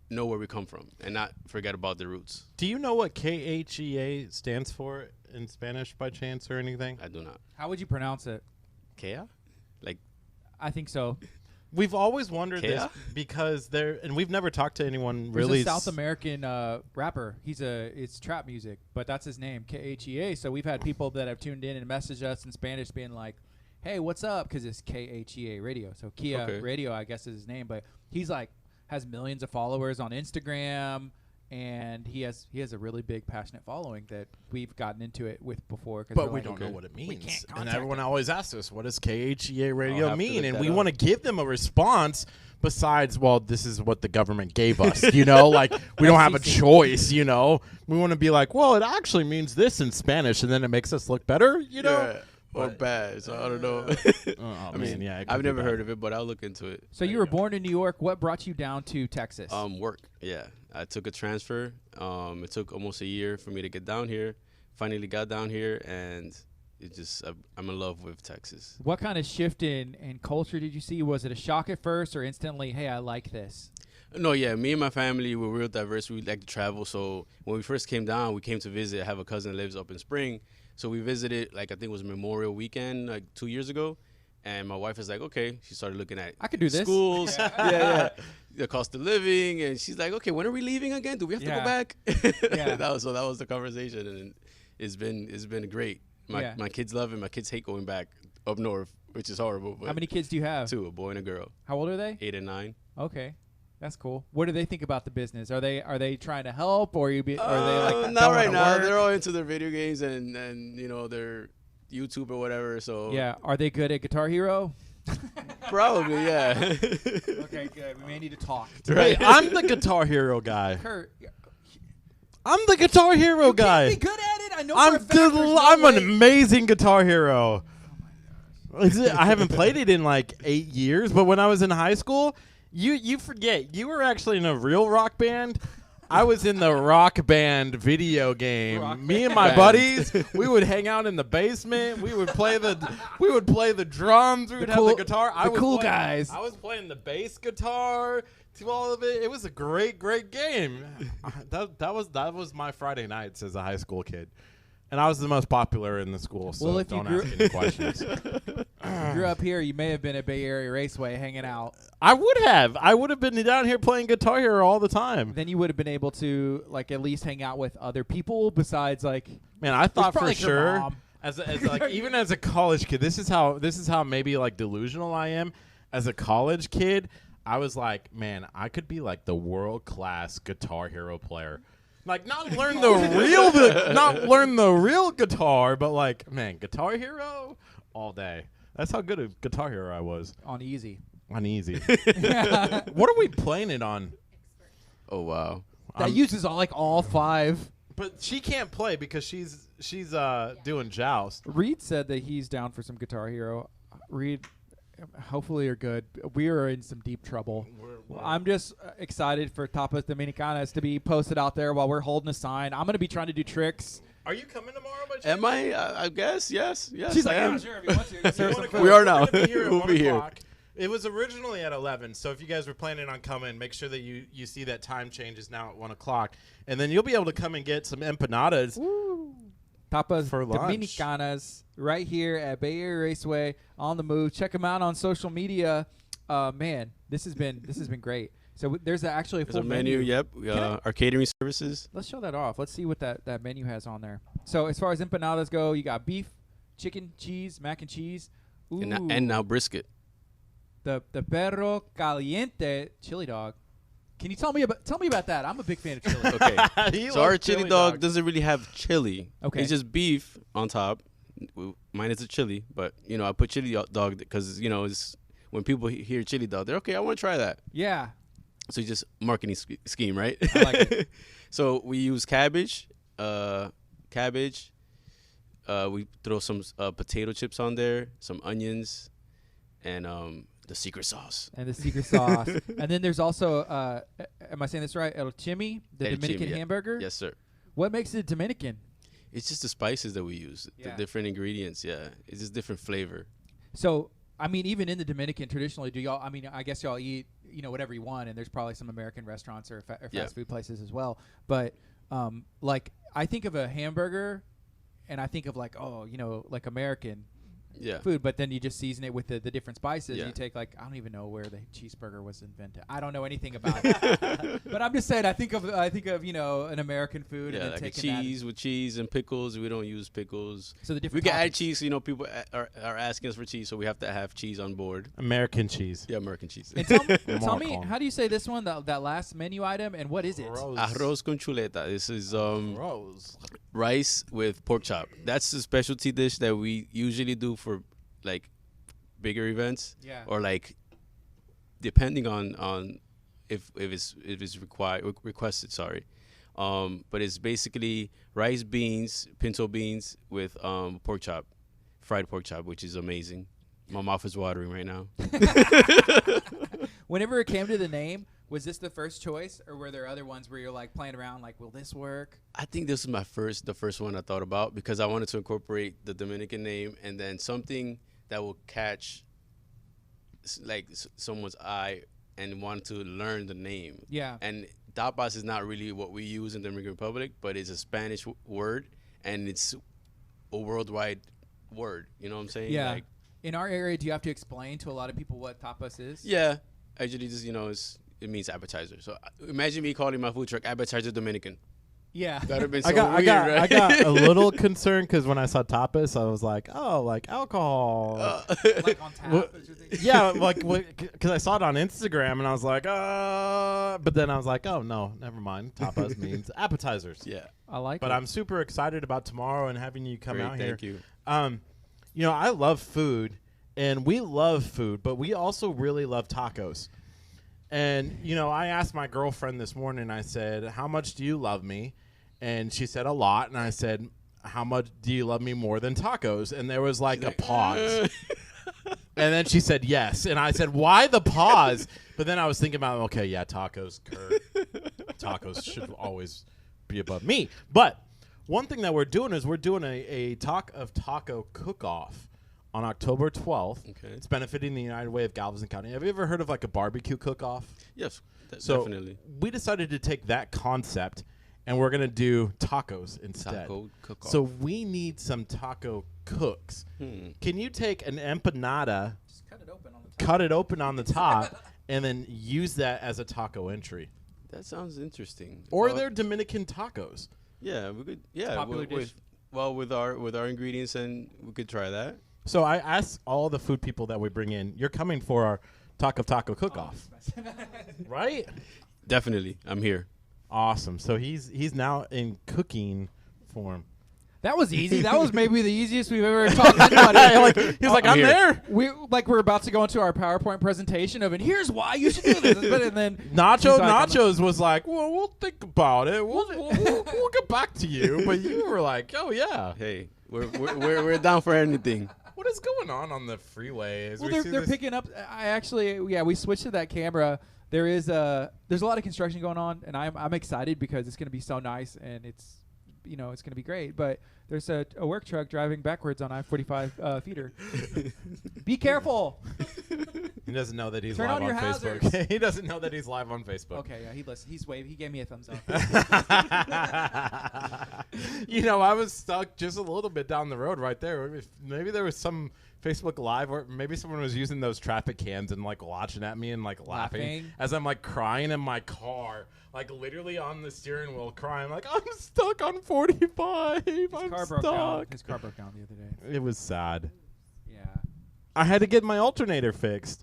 Speaker 4: know where we come from and not forget about their roots.
Speaker 2: Do you know what KHEA stands for in Spanish by chance or anything?
Speaker 4: I do not.
Speaker 1: How would you pronounce it?
Speaker 4: KHEA? Like,
Speaker 1: I think so.
Speaker 2: We've always wondered this
Speaker 4: KHEA?
Speaker 2: because and we've never talked to anyone
Speaker 1: There's
Speaker 2: really.
Speaker 1: a South American rapper. It's trap music, but that's his name, KHEA. So we've had people that have tuned in and messaged us in Spanish being like, hey, what's up? Because it's KHEA radio. So KHEA radio, I guess, is his name. But he's like, has millions of followers on Instagram, and he has a really big, passionate following that we've gotten into it with before.
Speaker 2: But we don't know what it means.
Speaker 1: can't
Speaker 2: And
Speaker 1: contact
Speaker 2: everyone
Speaker 1: him.
Speaker 2: always asks us, what does KHEA
Speaker 4: I'll
Speaker 2: radio
Speaker 4: have to
Speaker 2: mean?
Speaker 4: look
Speaker 2: And
Speaker 4: that
Speaker 2: we
Speaker 4: up.
Speaker 2: want to give them a response besides, well, this is what the government gave us, like we don't have a choice, We want to be like, well, it actually means this in Spanish, and then it makes us look better,
Speaker 4: Yeah, or
Speaker 2: But-
Speaker 4: bad. So I don't know.
Speaker 2: I mean, yeah.
Speaker 4: I've never heard of it, but I'll look into it.
Speaker 1: So you were born in New York. What brought you down to Texas?
Speaker 4: Work. Yeah, I took a transfer. It took almost a year for me to get down here. Finally got down here, and I'm in love with Texas.
Speaker 1: What kind of shift in culture did you see? Was it a shock at first or instantly, hey, I like this?
Speaker 4: No, yeah, me and my family were real diverse. We like to travel. So when we first came down, we came to visit. I have a cousin that lives up in Spring. So we visited, I think it was Memorial Weekend, 2 years ago. And my wife was like, okay. She started looking at
Speaker 1: I could do this.
Speaker 4: schools. yeah. The cost of living. And she's like, okay, when are we leaving again? Do we have to go back?
Speaker 1: Yeah.
Speaker 4: that was the conversation. And it's been great. My kids love it. My kids hate going back up north, which is horrible. But
Speaker 1: How many kids do you have?
Speaker 4: 2, a boy and a girl.
Speaker 1: How old are they?
Speaker 4: 8 and 9.
Speaker 1: Okay. That's cool. What do they think about the business? Are they trying to help, or are they like
Speaker 4: not
Speaker 1: don't
Speaker 4: right
Speaker 1: wanna
Speaker 4: now?
Speaker 1: work?
Speaker 4: They're all into their video games and their YouTube or whatever. So
Speaker 1: Yeah. Are they good at Guitar Hero?
Speaker 4: probably yeah.
Speaker 1: Okay, good. We may need to talk.
Speaker 2: Hey, I'm the Guitar Hero guy.
Speaker 1: Kurt,
Speaker 2: I'm the Guitar Hero guy.
Speaker 1: be good at it. I know.
Speaker 2: I'm
Speaker 1: for a fact there's no
Speaker 2: I'm an
Speaker 1: way.
Speaker 2: amazing Guitar Hero. I haven't played it in like 8 years, but when I was in high school, you forget you were actually in a real rock band. I was in the rock band video game.
Speaker 1: Rock
Speaker 2: Me and my buddies, we would hang out in the basement. We would play the drums. We would have
Speaker 1: cool-
Speaker 2: the guitar.
Speaker 1: the cool guys.
Speaker 2: I was playing the bass guitar to all of it. It was a great game. That was my Friday nights as a high school kid. And I was the most popular in the school, so
Speaker 1: Well, if you
Speaker 2: don't
Speaker 1: grew-
Speaker 2: ask any questions.
Speaker 1: If you're up here, you may have been at Bay Area Raceway hanging out.
Speaker 2: I would have been down here playing Guitar Hero all the time.
Speaker 1: Then you would have been able to like at least hang out with other people besides like.
Speaker 2: Man, I thought for
Speaker 1: probably your
Speaker 2: sure
Speaker 1: mom.
Speaker 2: as like even as a college kid, this is how maybe like delusional I am. As a college kid, I was like, man, I could be like the world-class Guitar Hero player. Like not learn the real guitar, but like, man, Guitar Hero all day. That's how good a Guitar Hero I was.
Speaker 1: On easy.
Speaker 2: On easy. What are we playing it on?
Speaker 4: Oh wow.
Speaker 1: That uses all 5.
Speaker 2: But she can't play because she's doing joust.
Speaker 1: Reed said that he's down for some Guitar Hero. Reed, Hopefully you're good. We are in some deep trouble. I'm just excited for Tapas Dominicanas to be posted out there while we're holding a sign. I'm going to be trying to do tricks.
Speaker 2: Are you coming tomorrow by chance?
Speaker 4: Am I? I guess. Yes.
Speaker 1: She's
Speaker 4: I
Speaker 1: like,
Speaker 4: am.
Speaker 1: yeah, sure, if you want to. Serve some food.
Speaker 4: We are now.
Speaker 2: We're gonna be here at
Speaker 4: We'll
Speaker 2: 1
Speaker 4: be here.
Speaker 2: o'clock. It was originally at 11, so if you guys were planning on coming, make sure that you see that time change is now at 1 o'clock. And then you'll be able to come and get some empanadas.
Speaker 1: Woo. Tapas
Speaker 2: For lunch.
Speaker 1: Dominicanas right here at Bay Area Raceway on the move. Check them out on social media. Man, this has been great. So there's actually a
Speaker 4: There's
Speaker 1: full
Speaker 4: a menu. Yep. Our catering services.
Speaker 1: Let's show that off. Let's see what that menu has on there. So as far as empanadas go, you got beef, chicken, cheese, mac and cheese. Ooh.
Speaker 4: And now brisket.
Speaker 1: The perro caliente chili dog. Can you tell me about that? I'm a big fan of chili.
Speaker 4: Okay. So our chili dog doesn't really have chili.
Speaker 1: Okay.
Speaker 4: It's just beef on top. Mine is a chili, but I put chili dog because it's when people hear chili dog, they're okay. I want to try that.
Speaker 1: Yeah.
Speaker 4: So it's just marketing scheme, right?
Speaker 1: I like it.
Speaker 4: So we use cabbage. We throw some potato chips on there, some onions, and the secret sauce.
Speaker 1: And the secret sauce. And then there's also, am I saying this right? El Chimi, the
Speaker 4: El
Speaker 1: Dominican
Speaker 4: Chimi, yeah.
Speaker 1: hamburger.
Speaker 4: Yes, sir.
Speaker 1: What makes it Dominican?
Speaker 4: It's just the spices that we use, the
Speaker 1: Yeah.
Speaker 4: different ingredients. Yeah, it's just different flavor.
Speaker 1: So, I mean, even in the Dominican, traditionally, do y'all? I mean, I guess y'all eat, whatever you want, and there's probably some American restaurants or fast food places as well. But like, I think of a hamburger, and I think of like, like American food. But then you just season it with the different spices.
Speaker 4: Yeah.
Speaker 1: You take like, I don't even know where the cheeseburger was invented. I don't know anything about it. But I'm just saying, I think of an American food.
Speaker 4: Yeah,
Speaker 1: and then
Speaker 4: like a
Speaker 1: taking
Speaker 4: cheese with cheese and pickles. We don't use pickles.
Speaker 1: So the
Speaker 4: We
Speaker 1: different.
Speaker 4: can add
Speaker 1: toppings.
Speaker 4: cheese. People are asking us for cheese, so we have to have cheese on board.
Speaker 2: American cheese.
Speaker 4: Yeah, American cheese.
Speaker 1: And tell me,
Speaker 2: Marcon.
Speaker 1: how do you say this one? That last menu item, and what is it?
Speaker 4: Arroz con chuleta. This is
Speaker 2: Rose.
Speaker 4: rice with pork chop. That's the specialty dish that we usually do for like bigger events.
Speaker 1: Yeah.
Speaker 4: Or like depending on if it's requested. Sorry. But it's basically rice, beans, pinto beans with pork chop, fried pork chop, which is amazing. My mouth is watering right now.
Speaker 1: Whenever it came to the name, was this the first choice, or were there other ones where you're like playing around, like, will this work?
Speaker 4: I think this is the first one I thought about because I wanted to incorporate the Dominican name and then something that will catch someone's eye and want to learn the name.
Speaker 1: Yeah.
Speaker 4: And tapas is not really what we use in the Dominican Republic, but it's a Spanish word and it's a worldwide word. You know what I'm saying?
Speaker 1: Yeah.
Speaker 4: Like,
Speaker 1: in our area, do you have to explain to a lot of people what tapas is?
Speaker 4: yeah. Actually, just it means appetizer. So imagine me calling my food truck Appetizer Dominican.
Speaker 1: Yeah.
Speaker 4: That would have been so
Speaker 2: I got
Speaker 4: weird, right?
Speaker 2: a little concerned because when I saw tapas, I was like, oh, like alcohol.
Speaker 1: Like on tap.
Speaker 2: What-
Speaker 1: is your thing?
Speaker 2: Yeah, like because I saw it on Instagram and I was like, but then I was like, oh no, never mind. Tapas means appetizers.
Speaker 4: Yeah.
Speaker 1: I like
Speaker 2: But
Speaker 1: it.
Speaker 2: I'm super excited about tomorrow and having you come
Speaker 4: Great,
Speaker 2: out here.
Speaker 4: thank you.
Speaker 2: I love food and we love food, but we also really love tacos. And I asked my girlfriend this morning. I said, "How much do you love me?" And she said, "A lot." And I said, "How much do you love me more than tacos?" And there was like a pause. And then she said yes. And I said, why the pause? But then I was thinking about, okay, yeah, tacos, Kurt. Tacos should always be above me. But one thing that we're doing is we're doing a Talk of Taco cook-off on October 12th.
Speaker 4: Okay.
Speaker 2: It's benefiting the United Way of Galveston County. Have you ever heard of like a barbecue cook-off?
Speaker 4: Yes,
Speaker 2: So
Speaker 4: definitely.
Speaker 2: we decided to take that concept and we're going to do tacos instead.
Speaker 4: Taco cook-off.
Speaker 2: So we need some taco cooks. Can you take an empanada,
Speaker 1: Just cut it open on the top.
Speaker 2: cut it open on the top, and then use that as a taco entry?
Speaker 4: That sounds interesting.
Speaker 2: Or
Speaker 4: Well,
Speaker 2: they're Dominican tacos.
Speaker 4: Yeah, we could. Yeah,
Speaker 1: popular dish.
Speaker 4: with our ingredients, and we could try that.
Speaker 2: So I asked all the food people that we bring in, you're coming for our Talk of Taco cook-off, right?
Speaker 4: Definitely, I'm here.
Speaker 2: Awesome. So he's now in cooking form.
Speaker 1: That was easy. That was maybe the easiest we've ever talked to anybody.
Speaker 2: He's like,
Speaker 4: I'm
Speaker 2: I'm
Speaker 4: here.
Speaker 2: there.
Speaker 1: We're about to go into our PowerPoint presentation of, and here's why you should do this. And then
Speaker 2: Nachos was like, well, we'll think about it. We'll get back to you. But you were like, oh yeah.
Speaker 4: Hey, we're down for anything.
Speaker 2: What is going on the freeway? As
Speaker 1: Well,
Speaker 2: we see
Speaker 1: they're
Speaker 2: this-
Speaker 1: picking up. We switched to that camera. There's a lot of construction going on, and I'm excited because it's going to be so nice, and it's going to be great. But there's a work truck driving backwards on I-45 feeder. Be careful.
Speaker 2: He doesn't know that he's
Speaker 1: Turn
Speaker 2: live
Speaker 1: on
Speaker 2: on
Speaker 1: your
Speaker 2: Facebook.
Speaker 1: hazards.
Speaker 2: He doesn't know that he's live on Facebook.
Speaker 1: Okay, yeah, he listened. He's waved. He gave me a thumbs up.
Speaker 2: I was stuck just a little bit down the road right there. Maybe there was some Facebook Live, or maybe someone was using those traffic cams and like watching at me and like laughing as I'm like crying in my car, like literally on the steering wheel, crying like I'm stuck on 45.
Speaker 1: His
Speaker 2: I'm
Speaker 1: car
Speaker 2: stuck.
Speaker 1: broke down. His car broke down the other day.
Speaker 2: It was sad.
Speaker 1: Yeah.
Speaker 2: I had to get my alternator fixed.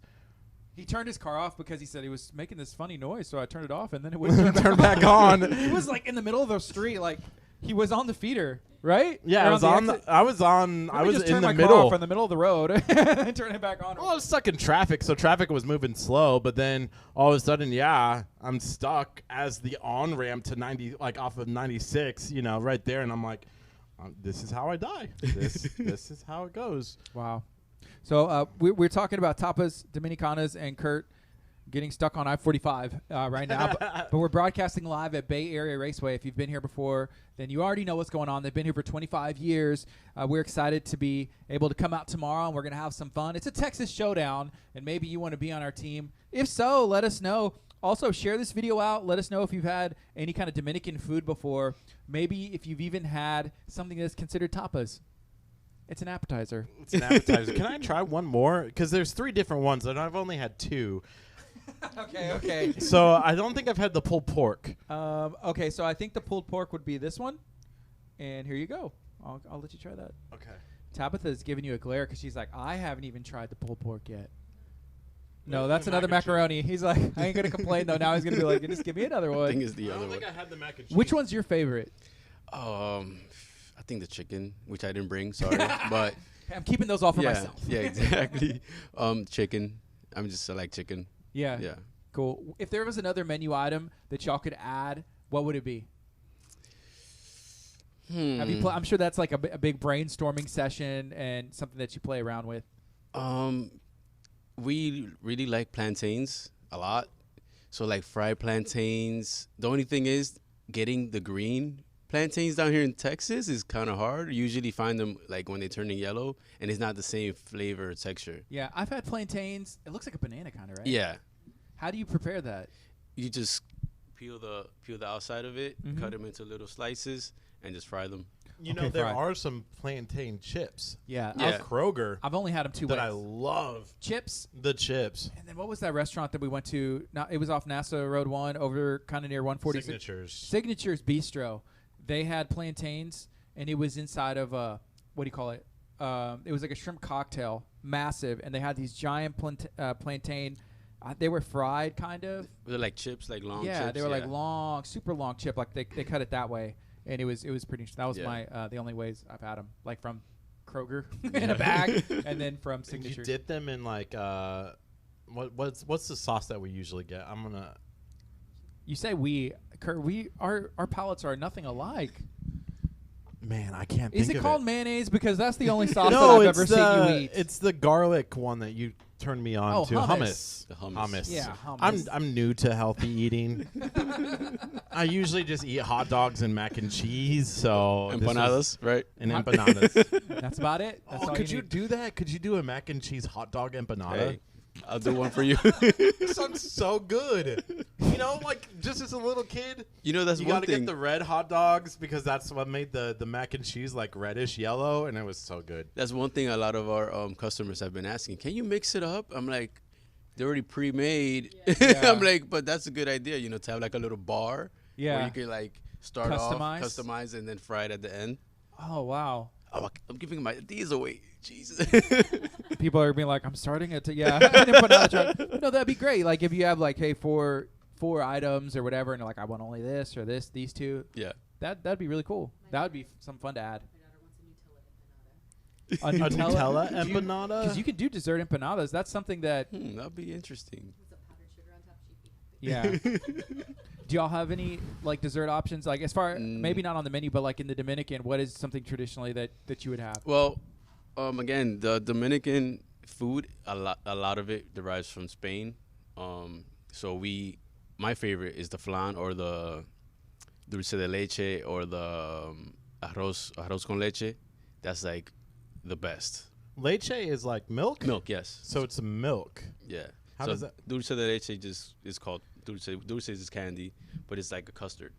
Speaker 1: He turned his car off because he said he was making this funny noise, so I turned it off, and then it wouldn't
Speaker 2: Turn back on.
Speaker 1: It was like in the middle of the street, like he was on the feeder, right?
Speaker 2: Yeah,
Speaker 1: Or
Speaker 2: I was
Speaker 1: the
Speaker 2: on.
Speaker 1: exit.
Speaker 2: I was on.
Speaker 1: Let
Speaker 2: I
Speaker 1: me
Speaker 2: was
Speaker 1: just
Speaker 2: in
Speaker 1: turn
Speaker 2: the
Speaker 1: my car
Speaker 2: middle.
Speaker 1: off in the middle of the road and turn it back on.
Speaker 2: Well, I was stuck in traffic, so traffic was moving slow. But then all of a sudden, I'm stuck as the on ramp to 90, like off of 96, right there, and I'm like, this is how I die. This is how it goes.
Speaker 1: Wow. So we're talking about Tapas, Dominicanas, and Curt getting stuck on I-45 right now. but we're broadcasting live at Bay Area Raceway. If you've been here before, then you already know what's going on. They've been here for 25 years. We're excited to be able to come out tomorrow, and we're going to have some fun. It's a Texas showdown, and maybe you want to be on our team. If so, let us know. Also, share this video out. Let us know if you've had any kind of Dominican food before. Maybe if you've even had something that's considered tapas. It's an appetizer.
Speaker 2: It's an appetizer. Can I try one more? Because there's 3 different ones, and I've only had 2.
Speaker 1: Okay.
Speaker 2: So I don't think I've had the pulled pork.
Speaker 1: Okay, so I think the pulled pork would be this one. And here you go. I'll let you try that.
Speaker 2: Okay.
Speaker 1: Tabitha's giving you a glare because she's like, I haven't even tried the pulled pork yet. No,
Speaker 2: Where's
Speaker 1: that's
Speaker 2: the
Speaker 1: another
Speaker 2: mac and
Speaker 1: macaroni. He's like, I ain't going to complain, though. Now he's going to be like, just give me another
Speaker 4: I think
Speaker 1: one.
Speaker 4: it's the
Speaker 2: I
Speaker 4: other
Speaker 2: don't
Speaker 4: one.
Speaker 2: think I had the mac and cheese.
Speaker 1: Which one's your favorite?
Speaker 4: I think the chicken, which I didn't bring. Sorry, but
Speaker 1: I'm keeping those all for
Speaker 4: yeah,
Speaker 1: myself.
Speaker 4: yeah, exactly. Chicken. I like chicken.
Speaker 1: Yeah.
Speaker 4: Yeah.
Speaker 1: Cool. If there was another menu item that y'all could add, what would it be? Have you I'm sure that's like a big brainstorming session and something that you play around with.
Speaker 4: We really like plantains a lot. So like fried plantains. The only thing is getting the green plantains down here in Texas is kind of hard. You usually find them like when they're turning yellow, and it's not the same flavor or texture.
Speaker 1: Yeah, I've had plantains. It looks like a banana kind of, right?
Speaker 4: Yeah.
Speaker 1: How do you prepare that?
Speaker 4: You just peel the outside of it,
Speaker 1: Mhm.
Speaker 4: cut them into little slices, and just fry them.
Speaker 2: You know,
Speaker 1: Okay,
Speaker 2: there
Speaker 1: fried.
Speaker 2: are some plantain chips.
Speaker 1: Yeah.
Speaker 4: Yeah.
Speaker 2: Kroger
Speaker 1: I've only had them 2
Speaker 2: that
Speaker 1: ways.
Speaker 2: I love.
Speaker 1: Chips.
Speaker 2: The chips.
Speaker 1: And then what was that restaurant that we went to? No, it was off NASA Road 1 over kind of near 146.
Speaker 2: Signatures.
Speaker 1: Signatures Bistro. They had plantains, and it was inside of what do you call it? It was like a shrimp cocktail, massive, and they had these giant plantain. They were fried, kind of.
Speaker 4: Were they like chips, like long chips?
Speaker 1: Yeah, they were like long, super long chip. Like they cut it that way, and it was pretty. That was
Speaker 4: Yeah.
Speaker 1: my the only ways I've had them, like from Kroger in a bag, and then from
Speaker 2: Did you
Speaker 1: Signature.
Speaker 2: dip them in like what's the sauce that we usually get?
Speaker 1: You say Kurt, our palates are nothing alike.
Speaker 2: Man, I can't.
Speaker 1: Is
Speaker 2: think
Speaker 1: it
Speaker 2: of
Speaker 1: called mayonnaise? Because that's the only sauce
Speaker 2: no,
Speaker 1: that I've
Speaker 2: it's
Speaker 1: ever seen you eat.
Speaker 2: It's the garlic one that you turned me on
Speaker 1: Oh,
Speaker 2: to.
Speaker 1: hummus.
Speaker 4: The hummus.
Speaker 1: Yeah, hummus.
Speaker 2: I'm new to healthy eating. I usually just eat hot dogs and mac and cheese. So this was-
Speaker 4: Empanadas, right?
Speaker 2: and empanadas.
Speaker 1: That's about it. That's all
Speaker 2: could you
Speaker 1: need.
Speaker 2: do that? Could you do a mac and cheese hot dog empanada?
Speaker 4: Hey, I'll do one for you.
Speaker 2: It sounds so good. You know, like just as a little kid,
Speaker 4: You know, that's
Speaker 2: you
Speaker 4: one
Speaker 2: got to
Speaker 4: thing.
Speaker 2: get the red hot dogs because that's what made the mac and cheese like reddish yellow, and it was so good.
Speaker 4: That's one thing a lot of our customers have been asking. Can you mix it up? I'm like, they're already pre-made.
Speaker 1: Yeah.
Speaker 4: I'm like, but that's a good idea, to have like a little bar where
Speaker 1: Yeah.
Speaker 4: you can like start customize, and then fry it at the end.
Speaker 1: Oh wow.
Speaker 4: Oh, I'm giving my ideas away. Jesus.
Speaker 1: People are being like, I'm starting it to an empanada truck. No, that'd be great. Like if you have like, hey, four items or whatever, and you're like, I want only this or these two.
Speaker 4: Yeah.
Speaker 1: That'd be really cool. That would be some fun to add.
Speaker 2: A Nutella empanada.
Speaker 1: Because you can do dessert empanadas. That's something that.
Speaker 4: That'd be interesting.
Speaker 1: Yeah. Do y'all have any like dessert options? Like as far maybe not on the menu, but like in the Dominican, what is something traditionally that you would have?
Speaker 4: Well, Again, the Dominican food, a lot of it derives from Spain. So my favorite is the flan or the dulce de leche or the arroz con leche. That's like the best.
Speaker 2: Leche is like milk?
Speaker 4: Milk, yes.
Speaker 2: So it's milk.
Speaker 4: Yeah.
Speaker 2: How
Speaker 4: so
Speaker 2: does that?
Speaker 4: Dulce de leche just is called dulce. Dulce is candy, but it's like a custard.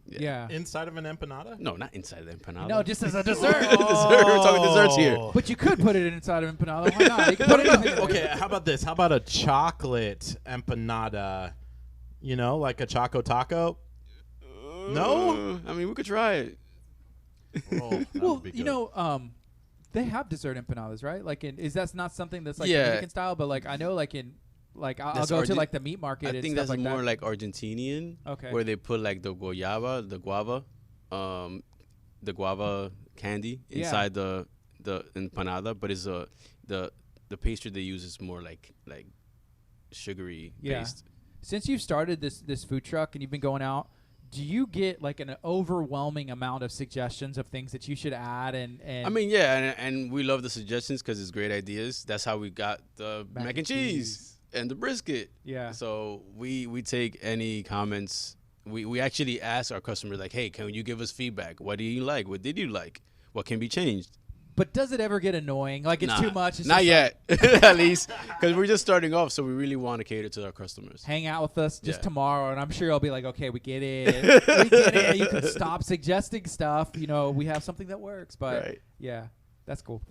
Speaker 1: Yeah.
Speaker 2: Inside of an empanada?
Speaker 4: No, not inside the empanada.
Speaker 1: No, just as a dessert.
Speaker 4: Dessert. We're talking desserts here.
Speaker 1: But you could put it inside of empanada. Why not? You can put anything.
Speaker 2: Okay, how about this? How about a chocolate empanada? You know, like a choco taco? No?
Speaker 4: I mean, we could try it.
Speaker 2: Oh, that
Speaker 1: Well,
Speaker 2: would be
Speaker 1: you
Speaker 2: good.
Speaker 1: know, they have dessert empanadas, right? Like, is that not something that's like
Speaker 4: Yeah.
Speaker 1: Dominican style? But like, I know, like I'll
Speaker 4: That's
Speaker 1: go to
Speaker 4: Argen-
Speaker 1: like the meat market.
Speaker 4: I
Speaker 1: and
Speaker 4: think
Speaker 1: stuff
Speaker 4: that's
Speaker 1: like
Speaker 4: more
Speaker 1: that.
Speaker 4: like Argentinian,
Speaker 1: Okay.
Speaker 4: where they put like the guava candy
Speaker 1: Yeah.
Speaker 4: inside the empanada, but it's the pastry they use is more like sugary
Speaker 1: Yeah.
Speaker 4: based.
Speaker 1: Since you've started this food truck and you've been going out, do you get like an overwhelming amount of suggestions of things that you should add? And
Speaker 4: I mean, yeah, and we love the suggestions because it's great ideas. That's how we got the mac and cheese and the brisket.
Speaker 1: Yeah.
Speaker 4: So we take any comments. We actually ask our customers like, hey, can you give us feedback? What do you like? What did you like? What can be changed?
Speaker 1: But does it ever get annoying? Like it's
Speaker 4: Nah,
Speaker 1: too much? It's
Speaker 4: Not
Speaker 1: just like,
Speaker 4: yet, at least, because we're just starting off. So we really want to cater to our customers.
Speaker 1: hang out with us just
Speaker 4: Yeah.
Speaker 1: tomorrow, and I'm sure you'll be like, okay, we get it. We get it. You can stop suggesting stuff. You know, we have something that works. But
Speaker 4: Right.
Speaker 1: yeah, that's cool.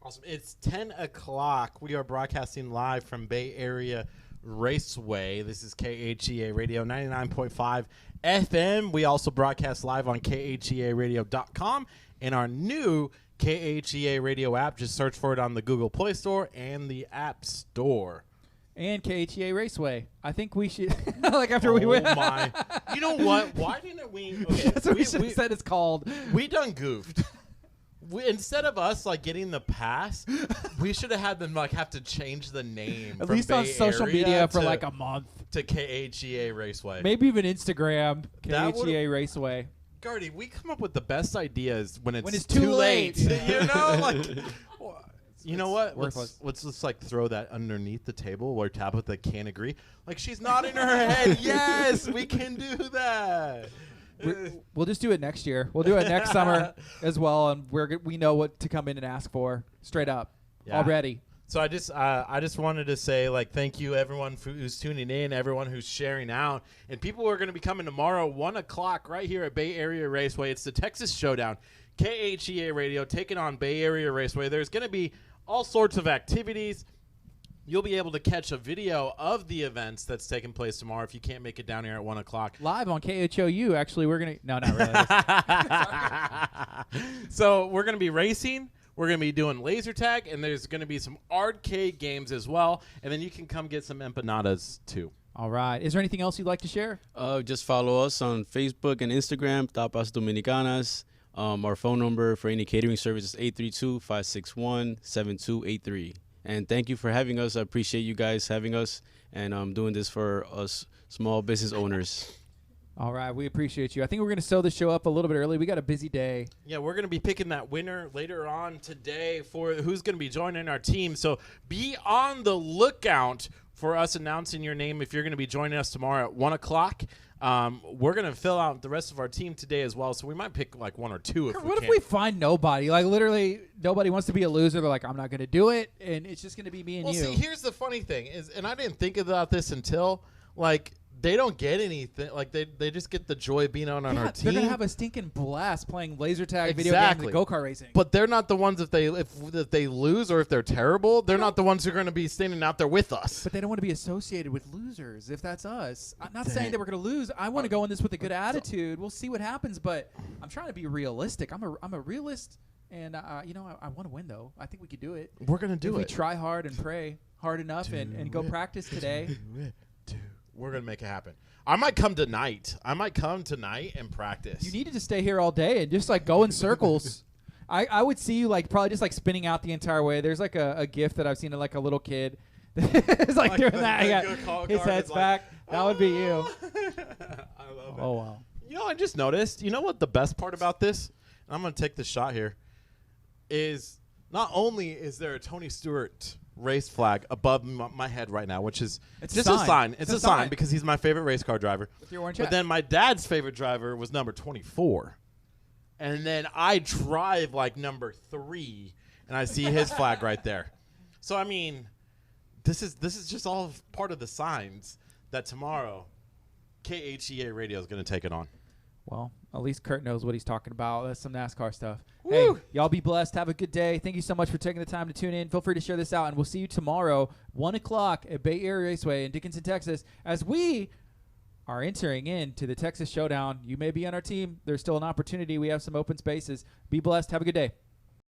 Speaker 2: Awesome. It's 10 o'clock. We are broadcasting live from Bay Area Raceway. This is KHEA Radio 99.5 FM. We also broadcast live on KHEAradio.com and our new KHEA Radio app. Just search for it on the Google Play Store and the App Store.
Speaker 1: And KHEA Raceway. I think we should, like after we win.
Speaker 2: Oh, my. You know what? Why didn't we? Okay,
Speaker 1: That's what we should have said it's called.
Speaker 2: We done goofed. Instead of us like getting the pass, we should have had them like have to change the name.
Speaker 1: At
Speaker 2: from
Speaker 1: least on
Speaker 2: Bay
Speaker 1: social
Speaker 2: Area
Speaker 1: media for
Speaker 2: to-
Speaker 1: like a month.
Speaker 2: to KHEA Raceway.
Speaker 1: Maybe even Instagram,
Speaker 2: That would've-
Speaker 1: KHEA Raceway.
Speaker 2: Gardy, we come up with the best ideas when it's
Speaker 1: too late.
Speaker 2: you know, like you know what?
Speaker 1: worthless.
Speaker 2: Let's just like throw that underneath the table where Tabitha can't agree. Like she's nodding her head. Yes, we can do that.
Speaker 1: We'll just do it next year. We'll do it next summer as well, and we know what to come in and ask for straight up
Speaker 2: Yeah.
Speaker 1: already.
Speaker 2: So I just wanted to say like thank you everyone who's tuning in, everyone who's sharing out, and people who are going to be coming tomorrow 1 o'clock right here at Bay Area Raceway. It's the Texas Showdown, KHEA Radio taking on Bay Area Raceway. There's going to be all sorts of activities. You'll be able to catch a video of the events that's taking place tomorrow if you can't make it down here at 1 o'clock.
Speaker 1: Live on KHOU, actually, we're going to... No, not really.
Speaker 2: So we're going to be racing. We're going to be doing laser tag, and there's going to be some arcade games as well. And then you can come get some empanadas, too.
Speaker 1: All right. Is there anything else you'd like to share?
Speaker 4: Just follow us on Facebook and Instagram, Tapas Dominicanas. Our phone number for any catering service is 832-561-7283. And thank you for having us. I appreciate you guys having us and doing this for us small business owners.
Speaker 1: All right. We appreciate you. I think we're going to sew the show up a little bit early. We got a busy day.
Speaker 2: Yeah, we're going to be picking that winner later on today for who's going to be joining our team. So be on the lookout for us announcing your name if you're going to be joining us tomorrow at 1 o'clock. We're going to fill out the rest of our team today as well, so we might pick like one or two if we
Speaker 1: What
Speaker 2: can.
Speaker 1: if we find nobody? Like, literally, nobody wants to be a loser. They're like, I'm not going to do it, and it's just going to be me and
Speaker 2: Well,
Speaker 1: you.
Speaker 2: see, here's the funny thing is, and I didn't think about this until, like, they don't get anything. Like, they just get the joy of being on our team.
Speaker 1: They're going to have a stinking blast playing laser tag, video
Speaker 2: Exactly.
Speaker 1: games, and go-kart racing.
Speaker 2: But they're not the ones if they lose or if they're terrible. They're not the ones who are going to be standing out there with us.
Speaker 1: But they don't want to be associated with losers if that's us. I'm not saying that we're going to lose. I want to go in this with a good attitude. We'll see what happens, but I'm trying to be realistic. I'm a realist, and I want to win, though. I think we could do it.
Speaker 2: We're going to do
Speaker 1: if we
Speaker 2: it.
Speaker 1: try hard and pray hard enough and go practice today.
Speaker 2: We're going to make it happen. I might come tonight. And practice.
Speaker 1: You needed to stay here all day and just like go in circles. I would see you like probably just like spinning out the entire way. There's like a gift that I've seen of like a little kid. It's like doing that. Yeah. His head's back. That would be you.
Speaker 2: I love it.
Speaker 1: Oh wow.
Speaker 2: You know, I just noticed. You know what the best part about this? And I'm going to take this shot here. is not only is there a Tony Stewart race flag above my head right now, which is
Speaker 1: It's
Speaker 2: just
Speaker 1: a
Speaker 2: a
Speaker 1: sign.
Speaker 2: sign.
Speaker 1: It's
Speaker 2: It's
Speaker 1: a
Speaker 2: a sign
Speaker 1: sign.
Speaker 2: because he's my favorite race car driver.
Speaker 1: With your orange
Speaker 2: But
Speaker 1: hat.
Speaker 2: then my dad's favorite driver was number 24. And then I drive like number 3, and I see his flag right there. So, I mean, this is just all part of the signs that tomorrow KHEA radio is going to take it on.
Speaker 1: Well, at least Curt knows what he's talking about. That's some NASCAR stuff.
Speaker 2: Woo!
Speaker 1: Hey, y'all be blessed. Have a good day. Thank you so much for taking the time to tune in. Feel free to share this out, and we'll see you tomorrow, 1 o'clock at Bay Area Raceway in Dickinson, Texas, as we are entering into the Texas Showdown. You may be on our team. There's still an opportunity. We have some open spaces. Be blessed. Have a good day.